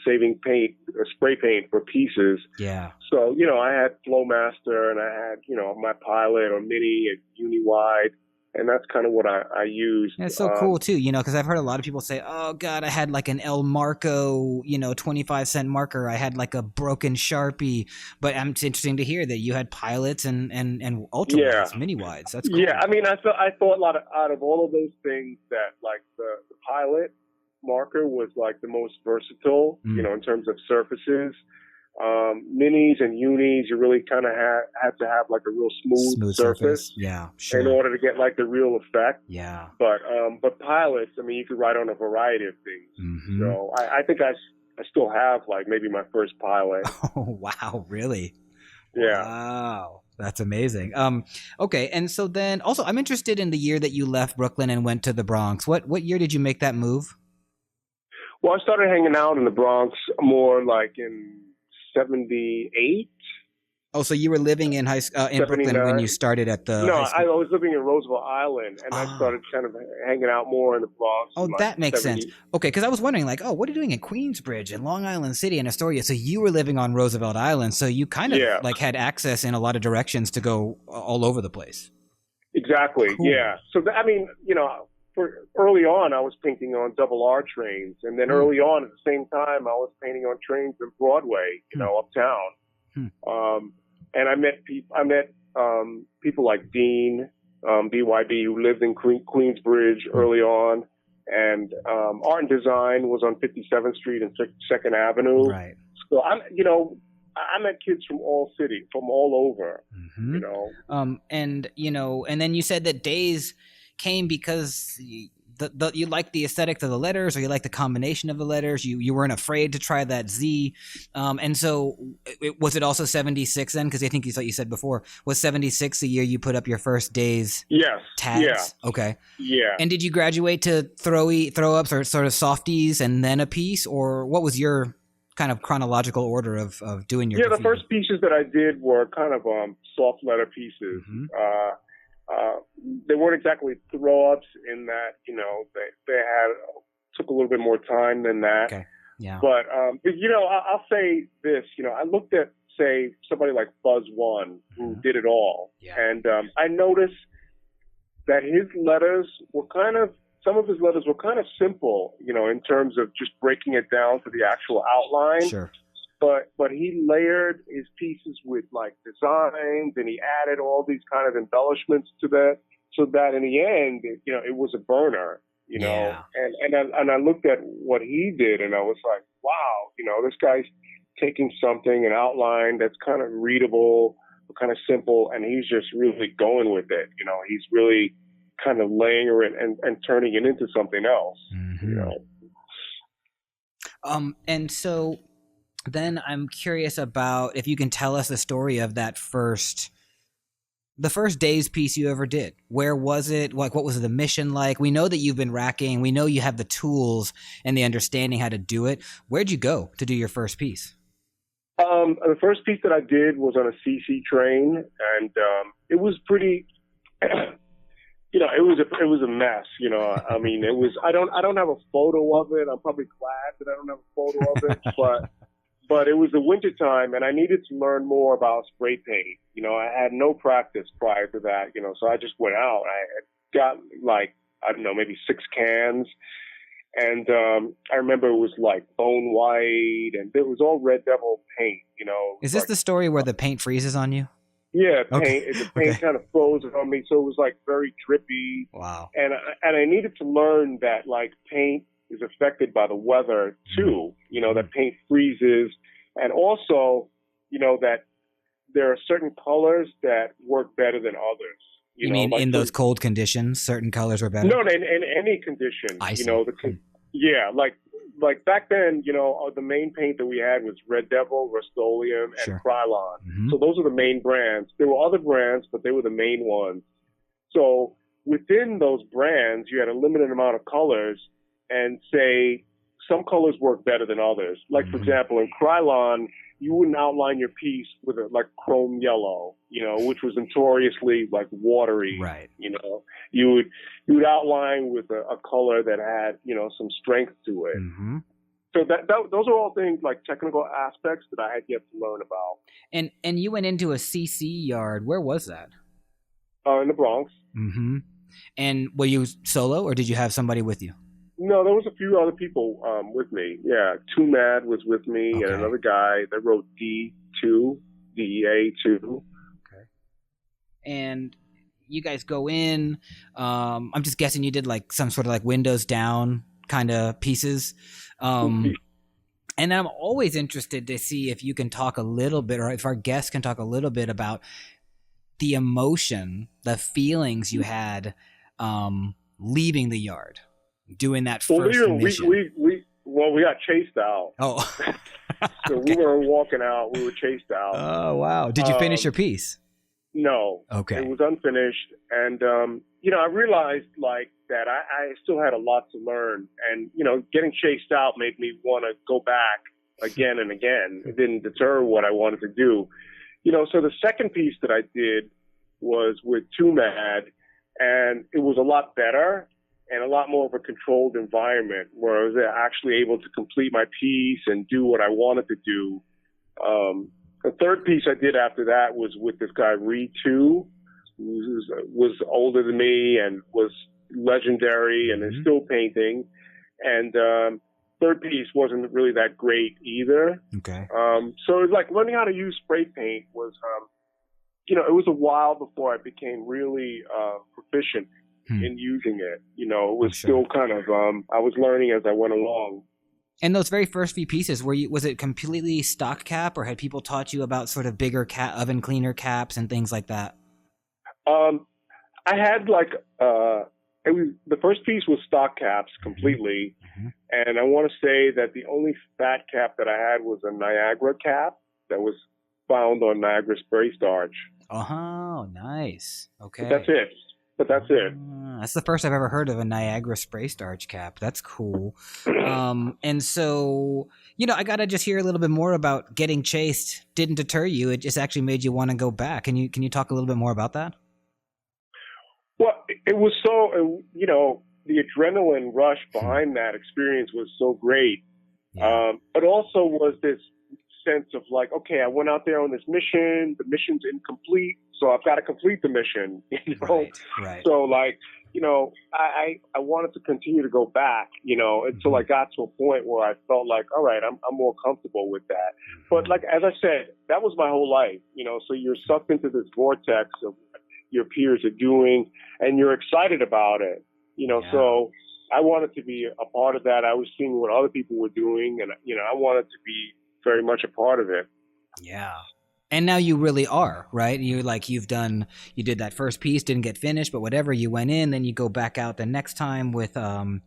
S3: saving paint, spray paint for pieces.
S2: Yeah.
S3: So, I had Flowmaster and I had, my Pilot or Mini and Uni-Wide. And that's kind of what I used.
S2: It's so cool too, because I've heard a lot of people say, "Oh God, I had like an El Marco, 25-cent marker. I had like a broken Sharpie." But it's interesting to hear that you had Pilots and ultra wides, mini wides. That's cool.
S3: Yeah, I mean, I thought a lot out of all of those things that like the Pilot marker was like the most versatile, in terms of surfaces. Minis and Unis, you really kind of had to have like a real smooth surface.
S2: Yeah, sure.
S3: In order to get like the real effect.
S2: Yeah.
S3: But Pilots, I mean, you could write on a variety of things. So I think I still have like maybe my first Pilot.
S2: Oh, wow. Really?
S3: Yeah.
S2: Wow. That's amazing. Okay. And so then also I'm interested in the year that you left Brooklyn and went to the Bronx. What year did you make that move?
S3: Well, I started hanging out in the Bronx more like in 78.
S2: Oh, so you were living in in Brooklyn when you started at the
S3: No, I was living in Roosevelt Island, and I started kind of hanging out more in the Bronx.
S2: Oh, that makes sense. Okay, because I was wondering, like, what are you doing in Queensbridge and Long Island City and Astoria? So you were living on Roosevelt Island, so you kind of like had access in a lot of directions to go all over the place.
S3: Exactly. Cool. Yeah. So I mean, for early on, I was painting on double R trains, and then early on, at the same time, I was painting on trains in Broadway, uptown. And I met people like Dean, BYD, who lived in Queensbridge early on, and art and design was on 57th Street and 2nd Avenue.
S2: Right.
S3: So I met kids from all over.
S2: And then you said that DAZE came because you like the aesthetic of the letters, or you like the combination of the letters. You weren't afraid to try that Z, and so was it also 76 then? Because I think you said before, was 76 the year you put up your first DAZE tags?
S3: Yeah.
S2: Okay.
S3: Yeah.
S2: And did you graduate to throw ups or sort of softies and then a piece, or what was your kind of chronological order of doing your?
S3: Yeah, the first pieces that I did were kind of soft letter pieces. They weren't exactly throw-ups in that, they took a little bit more time than that.
S2: Okay. Yeah.
S3: But I'll say this, I looked at, say, somebody like Buzz One, who did it all.
S2: Yeah.
S3: And I noticed that some of his letters were kind of simple, in terms of just breaking it down to the actual outline.
S2: Sure.
S3: But he layered his pieces with like designs, and he added all these kind of embellishments to that, so that in the end, it was a burner,
S2: Yeah.
S3: And I looked at what he did, and I was like, wow, this guy's taking something, an outline that's kind of readable, kind of simple, and he's just really going with it. He's really kind of layering it and turning it into something else.
S2: And so then I'm curious about if you can tell us the story of the first DAZE piece you ever did. Where was it? Like, what was the mission like? We know that you've been racking. We know you have the tools and the understanding how to do it. Where'd you go to do your first piece?
S3: The first piece that I did was on a CC train, and it was pretty. It was a mess. I mean, it was. I don't have a photo of it. I'm probably glad that I don't have a photo of it, but it was the winter time, and I needed to learn more about spray paint. I had no practice prior to that. So I just went out. I got like, I don't know, maybe 6 cans. And I remember it was like bone white, and it was all Red Devil paint,
S2: Is this the story where the paint freezes on you?
S3: Yeah, the paint kind of froze on me, so it was like very drippy.
S2: Wow.
S3: And I needed to learn that like paint is affected by the weather too. That paint freezes, and also, that there are certain colors that work better than others.
S2: You mean like in those cold conditions, certain colors are better?
S3: No, in any condition.
S2: I see.
S3: Like like back then, the main paint that we had was Red Devil, Rust-Oleum, and
S2: Sure.
S3: Krylon.
S2: Mm-hmm.
S3: So those are the main brands. There were other brands, but they were the main ones. So within those brands, you had a limited amount of colors, and say some colors work better than others. Like, for example, in Krylon, you wouldn't outline your piece with chrome yellow, which was notoriously like watery.
S2: Right.
S3: You would outline with a color that had, some strength to it.
S2: Mm-hmm.
S3: So those are all things like technical aspects that I had yet to learn about.
S2: And you went into a CC yard. Where was that?
S3: In the Bronx.
S2: Mm-hmm. And were you solo, or did you have somebody with you?
S3: No, there was a few other people with me. Yeah, Too Mad was with me,
S2: Okay.
S3: and another guy that wrote D2, DEA2.
S2: Okay. And you guys go in. I'm just guessing you did like some sort of like windows down kind of pieces. And I'm always interested to see if you can talk a little bit, or if our guests can talk a little bit about the emotion, the feelings you had leaving the yard, doing that first mission.
S3: We got chased out.
S2: Oh.
S3: So
S2: Okay.
S3: we weren't walking out. We were chased out.
S2: Oh, wow. Did you finish your piece?
S3: No.
S2: Okay.
S3: It was unfinished. And, I realized like that I still had a lot to learn. And, getting chased out made me want to go back again and again. It didn't deter what I wanted to do. So the second piece that I did was with Too Mad, and it was a lot better and a lot more of a controlled environment where I was actually able to complete my piece and do what I wanted to do. The third piece I did after that was with this guy, Reed 2, who was older than me and was legendary and is still painting. And third piece wasn't really that great either.
S2: Okay.
S3: So it was like learning how to use spray paint was, it was a while before I became really proficient in using it. It was still kind of, I was learning as I went along.
S2: And those very first few pieces, was it completely stock cap, or had people taught you about sort of bigger oven cleaner caps and things like that?
S3: I had the first piece was stock caps completely. Mm-hmm. And I want to say that the only fat cap that I had was a Niagara cap that was found on Niagara spray starch.
S2: Oh, nice. Okay.
S3: But that's it.
S2: That's the first I've ever heard of a Niagara spray starch cap. That's cool. And so, I got to just hear a little bit more about getting chased. Didn't deter you. It just actually made you want to go back. Can you talk a little bit more about that?
S3: Well, it was so, the adrenaline rush behind that experience was so great.
S2: Yeah.
S3: But also was this sense of like, okay, I went out there on this mission. The mission's incomplete, so I've got to complete the mission.
S2: Right.
S3: So like, I wanted to continue to go back, until I got to a point where I felt like, all right, I'm more comfortable with that. But like, as I said, that was my whole life, so you're sucked into this vortex of what your peers are doing and you're excited about it, so I wanted to be a part of that. I was seeing what other people were doing and, I wanted to be very much a part of it.
S2: Yeah. And now you really are, right? You did that first piece, didn't get finished, but whatever, you went in, then you go back out the next time with, you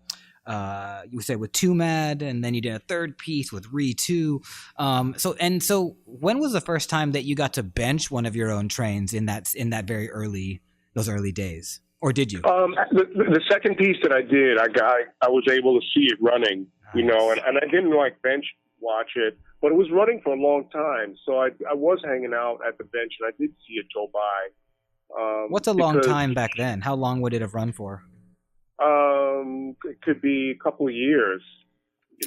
S2: said with Too Mad, and then you did a third piece with Re 2. So when was the first time that you got to bench one of your own trains in that those early days? Or did you?
S3: The second piece that I did, I was able to see it running,
S2: Nice.
S3: and I didn't bench watch it, but it was running for a long time. So I was hanging out at the bench and I did see it go by.
S2: What's a long time back then? How long would it have run for?
S3: It could be a couple of years,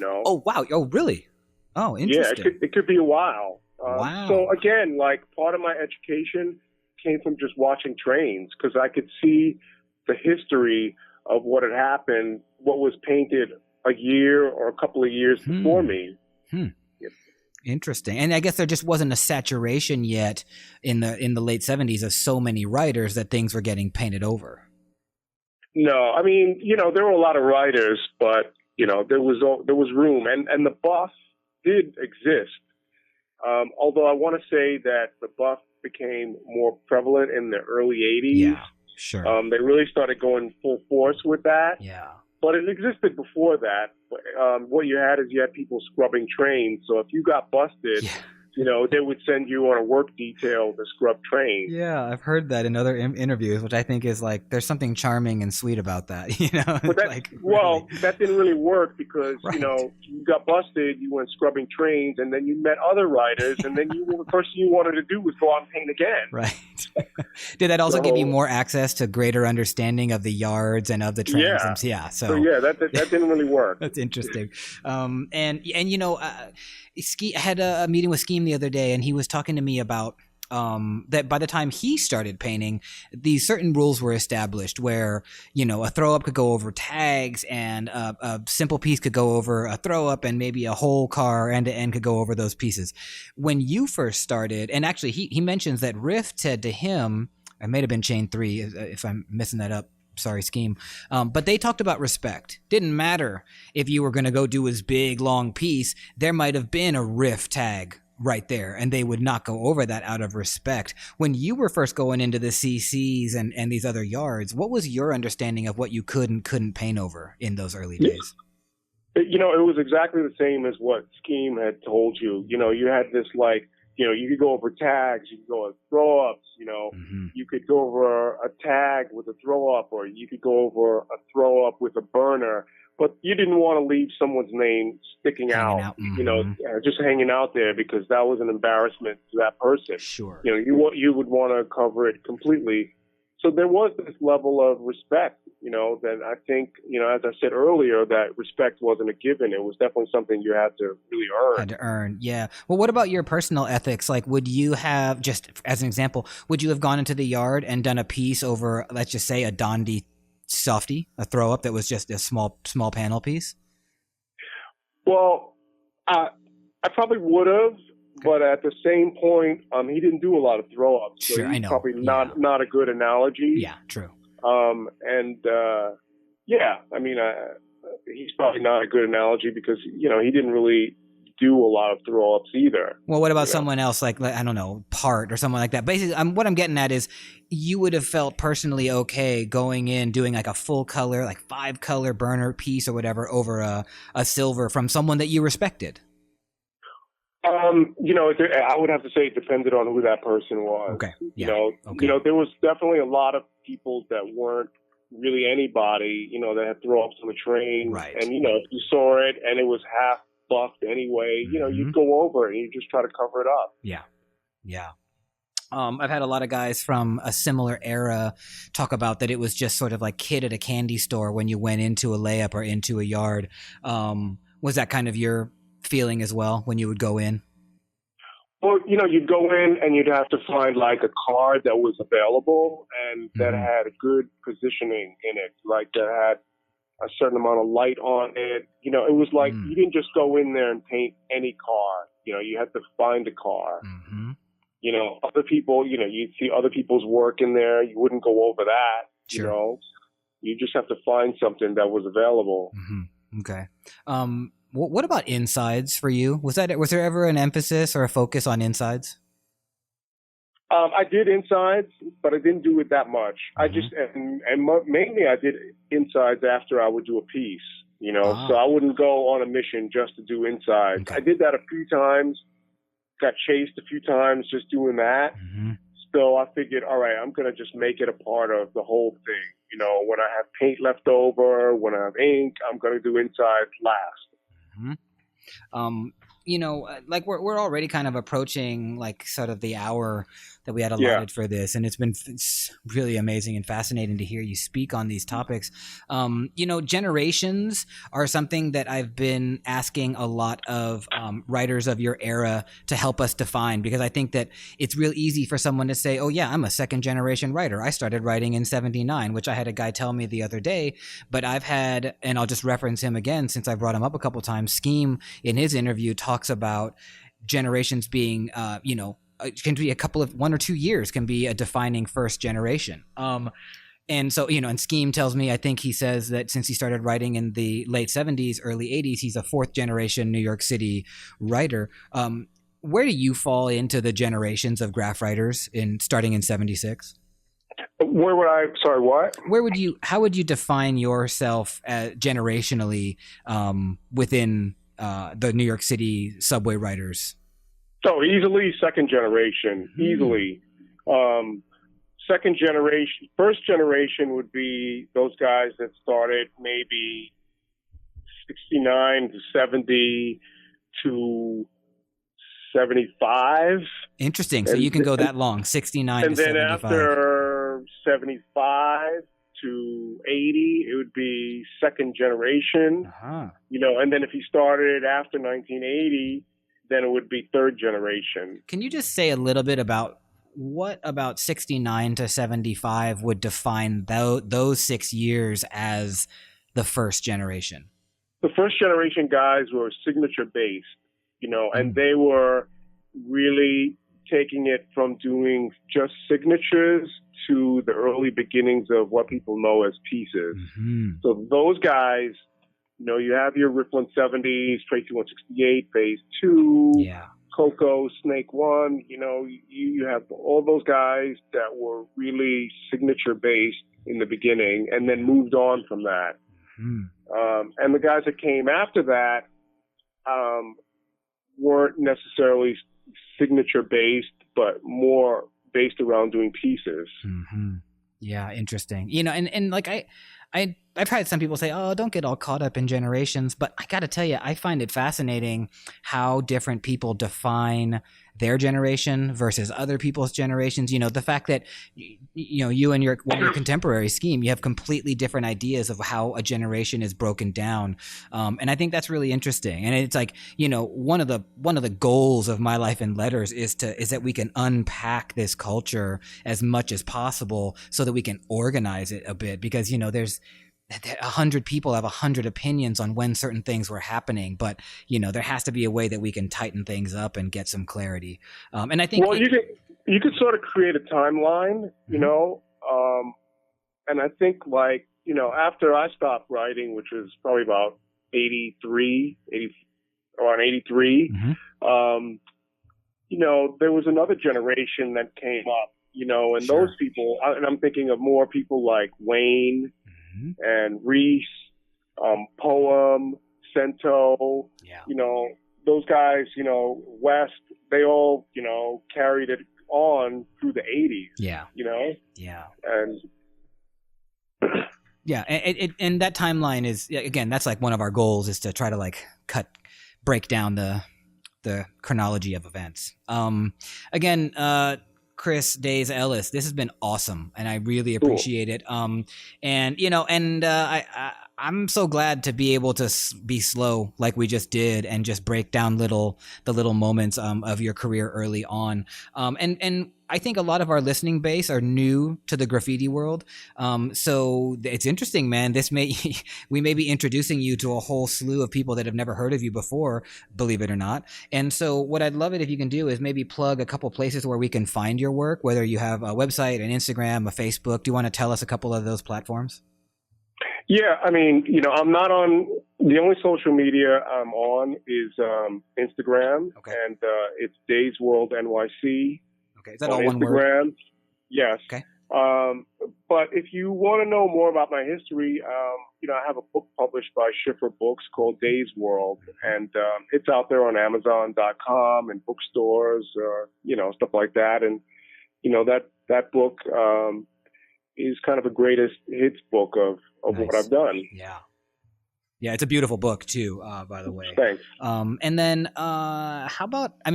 S2: Oh, wow. Oh, really? Oh, interesting.
S3: Yeah, it could be a while.
S2: Wow.
S3: So again, like part of my education came from just watching trains because I could see the history of what had happened, what was painted a year or a couple of years before me.
S2: Interesting. And I guess there just wasn't a saturation yet in the late 70s of so many writers that things were getting painted over.
S3: No, I mean, there were a lot of writers, but there was room, and the buff did exist. Although I want to say that the buff became more prevalent in the early 80s.
S2: Yeah, sure.
S3: They really started going full force with that.
S2: Yeah.
S3: but it existed before that. What you had is you had people scrubbing trains. So if you got busted,
S2: Yeah.
S3: They would send you on a work detail to scrub trains.
S2: Yeah, I've heard that in other interviews, which I think is like there's something charming and sweet about that.
S3: But that didn't really work because
S2: Right.
S3: You got busted, you went scrubbing trains, and then you met other writers, and then the first thing you wanted to do was go out and paint again.
S2: Right. Did that also give you more access to greater understanding of the yards and of the trains?
S3: Yeah.
S2: So
S3: that didn't really work.
S2: That's interesting. I had a meeting with Scheme the other day, and he was talking to me about that by the time he started painting, these certain rules were established where, a throw up could go over tags and a simple piece could go over a throw up, and maybe a whole car end to end could go over those pieces. When you first started, and actually he mentions that Riff said to him, it may have been Chain 3 if I'm messing that up. Sorry, Scheme. But they talked about respect. Didn't matter if you were going to go do his big, long piece. There might have been a Riff tag right there, and they would not go over that out of respect. When you were first going into the CCs and these other yards, what was your understanding of what you could and couldn't paint over in those early days?
S3: It was exactly the same as what Scheme had told you. You had this you could go over tags, you could go over throw-ups,
S2: Mm-hmm.
S3: you could go over a tag with a throw-up, or you could go over a throw-up with a burner, but you didn't want to leave someone's name sticking out.
S2: Mm-hmm.
S3: Just hanging out there, because that was an embarrassment to that person.
S2: Sure.
S3: You would want to cover it completely. So there was this level of respect, that I think, as I said earlier, that respect wasn't a given. It was definitely something you had to really earn.
S2: Had to earn, yeah. Well, what about your personal ethics? Like, would you have, just as an example, would you have gone into the yard and done a piece over, let's just say, a Dondi softy, a throw up that was just a small panel piece?
S3: Well, I probably would have. But at the same point, he didn't do a lot of throw-ups, so
S2: sure,
S3: he's
S2: I know.
S3: probably not a good analogy.
S2: Yeah, true.
S3: He's probably not a good analogy because he didn't really do a lot of throw-ups either.
S2: Well, what about someone else, like I don't know, Part or someone like that? Basically, what I'm getting at is you would have felt personally okay going in doing like a full color, like 5-color burner piece or whatever over a silver from someone that you respected.
S3: I would have to say it depended on who that person was.
S2: Okay. Yeah.
S3: There was definitely a lot of people that weren't really anybody, that had throw-ups on the train.
S2: Right.
S3: And, if you saw it and it was half buffed anyway, you'd go over it and you just try to cover it up.
S2: Yeah. Yeah. I've had a lot of guys from a similar era talk about that it was just sort of like kid at a candy store when you went into a layup or into a yard. Was that kind of your feeling as well when you would go in?
S3: Well, you'd go in and you'd have to find like a card that was available and that had a good positioning in it, like that had a certain amount of light on it. It was like you didn't just go in there and paint any car. You had to find a car.
S2: Mm-hmm.
S3: Other people, you'd see other people's work in there. You wouldn't go over that.
S2: Sure.
S3: You just have to find something that was available.
S2: Mm-hmm. Okay. What about insides for you? Was there ever an emphasis or a focus on insides?
S3: I did insides, but I didn't do it that much. I just mainly I did insides after I would do a piece. So I wouldn't go on a mission just to do insides.
S2: Okay.
S3: I did that a few times. Got chased a few times just doing that.
S2: Mm-hmm.
S3: So I figured, all right, I'm going to just make it a part of the whole thing. When I have paint left over, when I have ink, I'm going to do insides last.
S2: Mm-hmm. Like we're already kind of approaching like sort of the hour that we had allotted for this, and it's really amazing and fascinating to hear you speak on these topics. Generations are something that I've been asking a lot of writers of your era to help us define, because I think that it's real easy for someone to say, oh yeah, I'm a second generation writer. I started writing in 79, which I had a guy tell me the other day, but I've had, and I'll just reference him again since I brought him up a couple times, Scheme in his interview talks about generations being, it can be 1 or 2 years can be a defining first generation. And so, and Scheme tells me, I think he says that since he started writing in the late 70s, early 80s, he's a 4th generation New York City writer. Where do you fall into the generations of graph writers starting in 76?
S3: Where would I? Sorry, what?
S2: How would you define yourself generationally within the New York City subway riders?
S3: So easily second generation, easily. Second generation, first generation would be those guys that started maybe 69 to 70 to 75.
S2: Interesting. So you can go that long, 69 to 75.
S3: And then after 75 to 80, it would be second generation. And then if you started after 1980, then it would be third generation.
S2: Can you just say a little bit about what about 69 to 75 would define those 6 years as the first generation?
S3: The first generation guys were signature based, and they were really taking it from doing just signatures to the early beginnings of what people know as pieces. So those guys, you have your Rippling 70s, Tracy 168, Phase 2, Coco, Snake 1, you have all those guys that were really signature based in the beginning and then moved on from that. And the guys that came after that weren't necessarily signature based, but more based around doing pieces.
S2: Yeah, interesting. And like I've had some people say, "Oh, don't get all caught up in generations," but I got to tell you, I find it fascinating how different people define their generation versus other people's generations. The fact that you and your contemporary scheme, you have completely different ideas of how a generation is broken down, and I think that's really interesting. And it's like one of the goals of My Life in Letters is that we can unpack this culture as much as possible so that we can organize it a bit, because there's 100 people have 100 opinions on when certain things were happening, but there has to be a way that we can tighten things up and get some clarity. And I think
S3: you could sort of create a timeline, and I think after I stopped writing, which was probably about 83, there was another generation that came up, and those people, and I'm thinking of more people like Wayne and Reese, Poem, Cento, those guys, West, they all, carried it on through the 80s.
S2: And that timeline is, again, that's like one of our goals, is to try to break down the chronology of events. Again, Chris, DAZE, Ellis, this has been awesome, and I really appreciate it. I'm so glad to be able to be slow like we just did and just break down the little moments of your career early on. And I think a lot of our listening base are new to the graffiti world. So it's interesting, man. We may be introducing you to a whole slew of people that have never heard of you before, believe it or not. And so what I'd love it if you can do is maybe plug a couple places where we can find your work, whether you have a website, an Instagram, a Facebook. Do you want to tell us a couple of those platforms?
S3: Yeah, I mean, I'm not on, the only social media I'm on is Instagram, and it's DAZE World NYC.
S2: Okay, is that
S3: on
S2: all one
S3: Instagram.
S2: word?
S3: Yes.
S2: Okay.
S3: But if you want to know more about my history, I have a book published by Schiffer Books called DAZE World, and it's out there on Amazon.com and bookstores, stuff like that. And that book is kind of a greatest hits book of what I've done.
S2: Yeah, it's a beautiful book too, by the way.
S3: Thanks.
S2: And then how about, I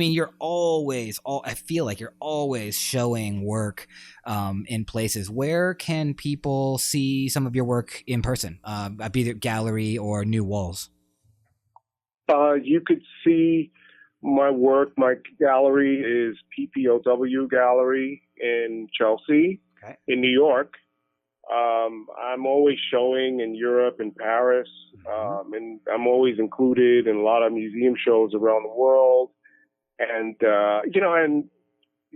S2: feel like you're always showing work in places. Where can people see some of your work in person, be it gallery or new walls?
S3: You could see my work. My gallery is PPOW Gallery in Chelsea, in New York. I'm always showing in Europe and Paris, and I'm always included in a lot of museum shows around the world. And, and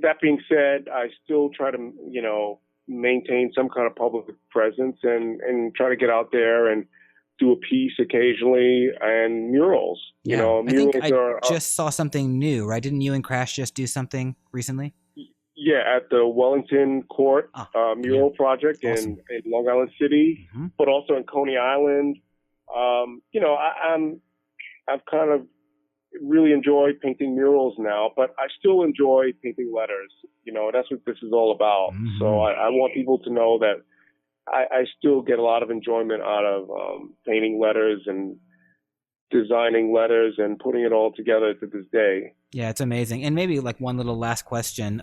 S3: that being said, I still try to, maintain some kind of public presence and try to get out there and do a piece occasionally, and murals.
S2: Murals I just saw something new, right? Didn't you and Crash just do something recently?
S3: at the Wellington Court mural project
S2: Awesome.
S3: in Long Island City,
S2: Mm-hmm.
S3: but also in Coney Island. I've kind of really enjoyed painting murals now, but I still enjoy painting letters. That's what this is all about.
S2: Mm-hmm.
S3: So I want people to know that I still get a lot of enjoyment out of painting letters and designing letters and putting it all together to this day.
S2: Yeah, it's amazing. And maybe like one little last question,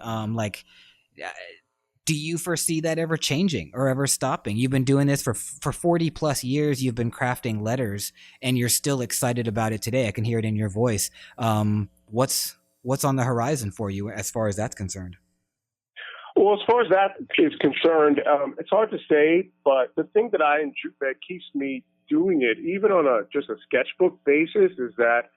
S2: do you foresee that ever changing or ever stopping? You've been doing this for 40 plus years. You've been crafting letters and you're still excited about it today. I can hear it in your voice. What's on the horizon for you as far as that's concerned?
S3: Well, as far as that is concerned, it's hard to say, but the thing that that keeps me doing it, even on just a sketchbook basis, is that,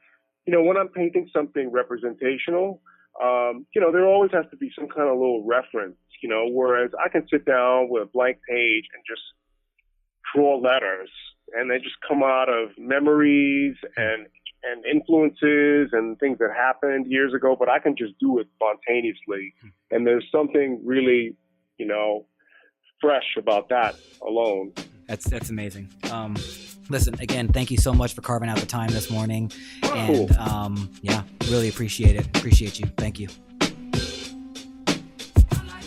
S3: when I'm painting something representational, there always has to be some kind of little reference, whereas I can sit down with a blank page and just draw letters, and they just come out of memories and influences and things that happened years ago, but I can just do it spontaneously. And there's something really, fresh about that alone.
S2: That's amazing. Listen, again, thank you so much for carving out the time this morning. And really appreciate it. Appreciate you. Thank you.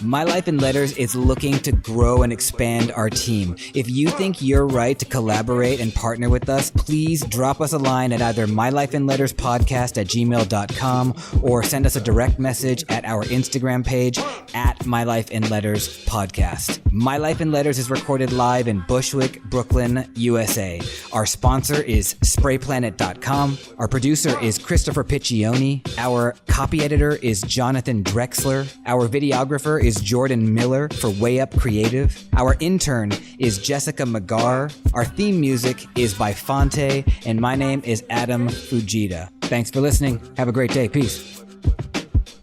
S2: My Life in Letters is looking to grow and expand our team. If you think you're right to collaborate and partner with us, please drop us a line at either mylifeinletterspodcast@gmail.com or send us a direct message at our Instagram page at My Life in Letters Podcast. My Life in Letters is recorded live in Bushwick, Brooklyn, USA. Our sponsor is sprayplanet.com. Our producer is Christopher Piccioni. Our copy editor is Jonathan Drexler. Our videographer is Jordan Miller for Way Up Creative. Our intern is Jessica McGarr. Our theme music is by Fonte, and my name is Adam Fujita. Thanks for listening. Have a great day. Peace.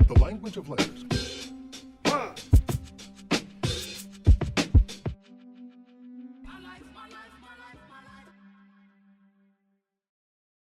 S4: The language of letters.
S1: My life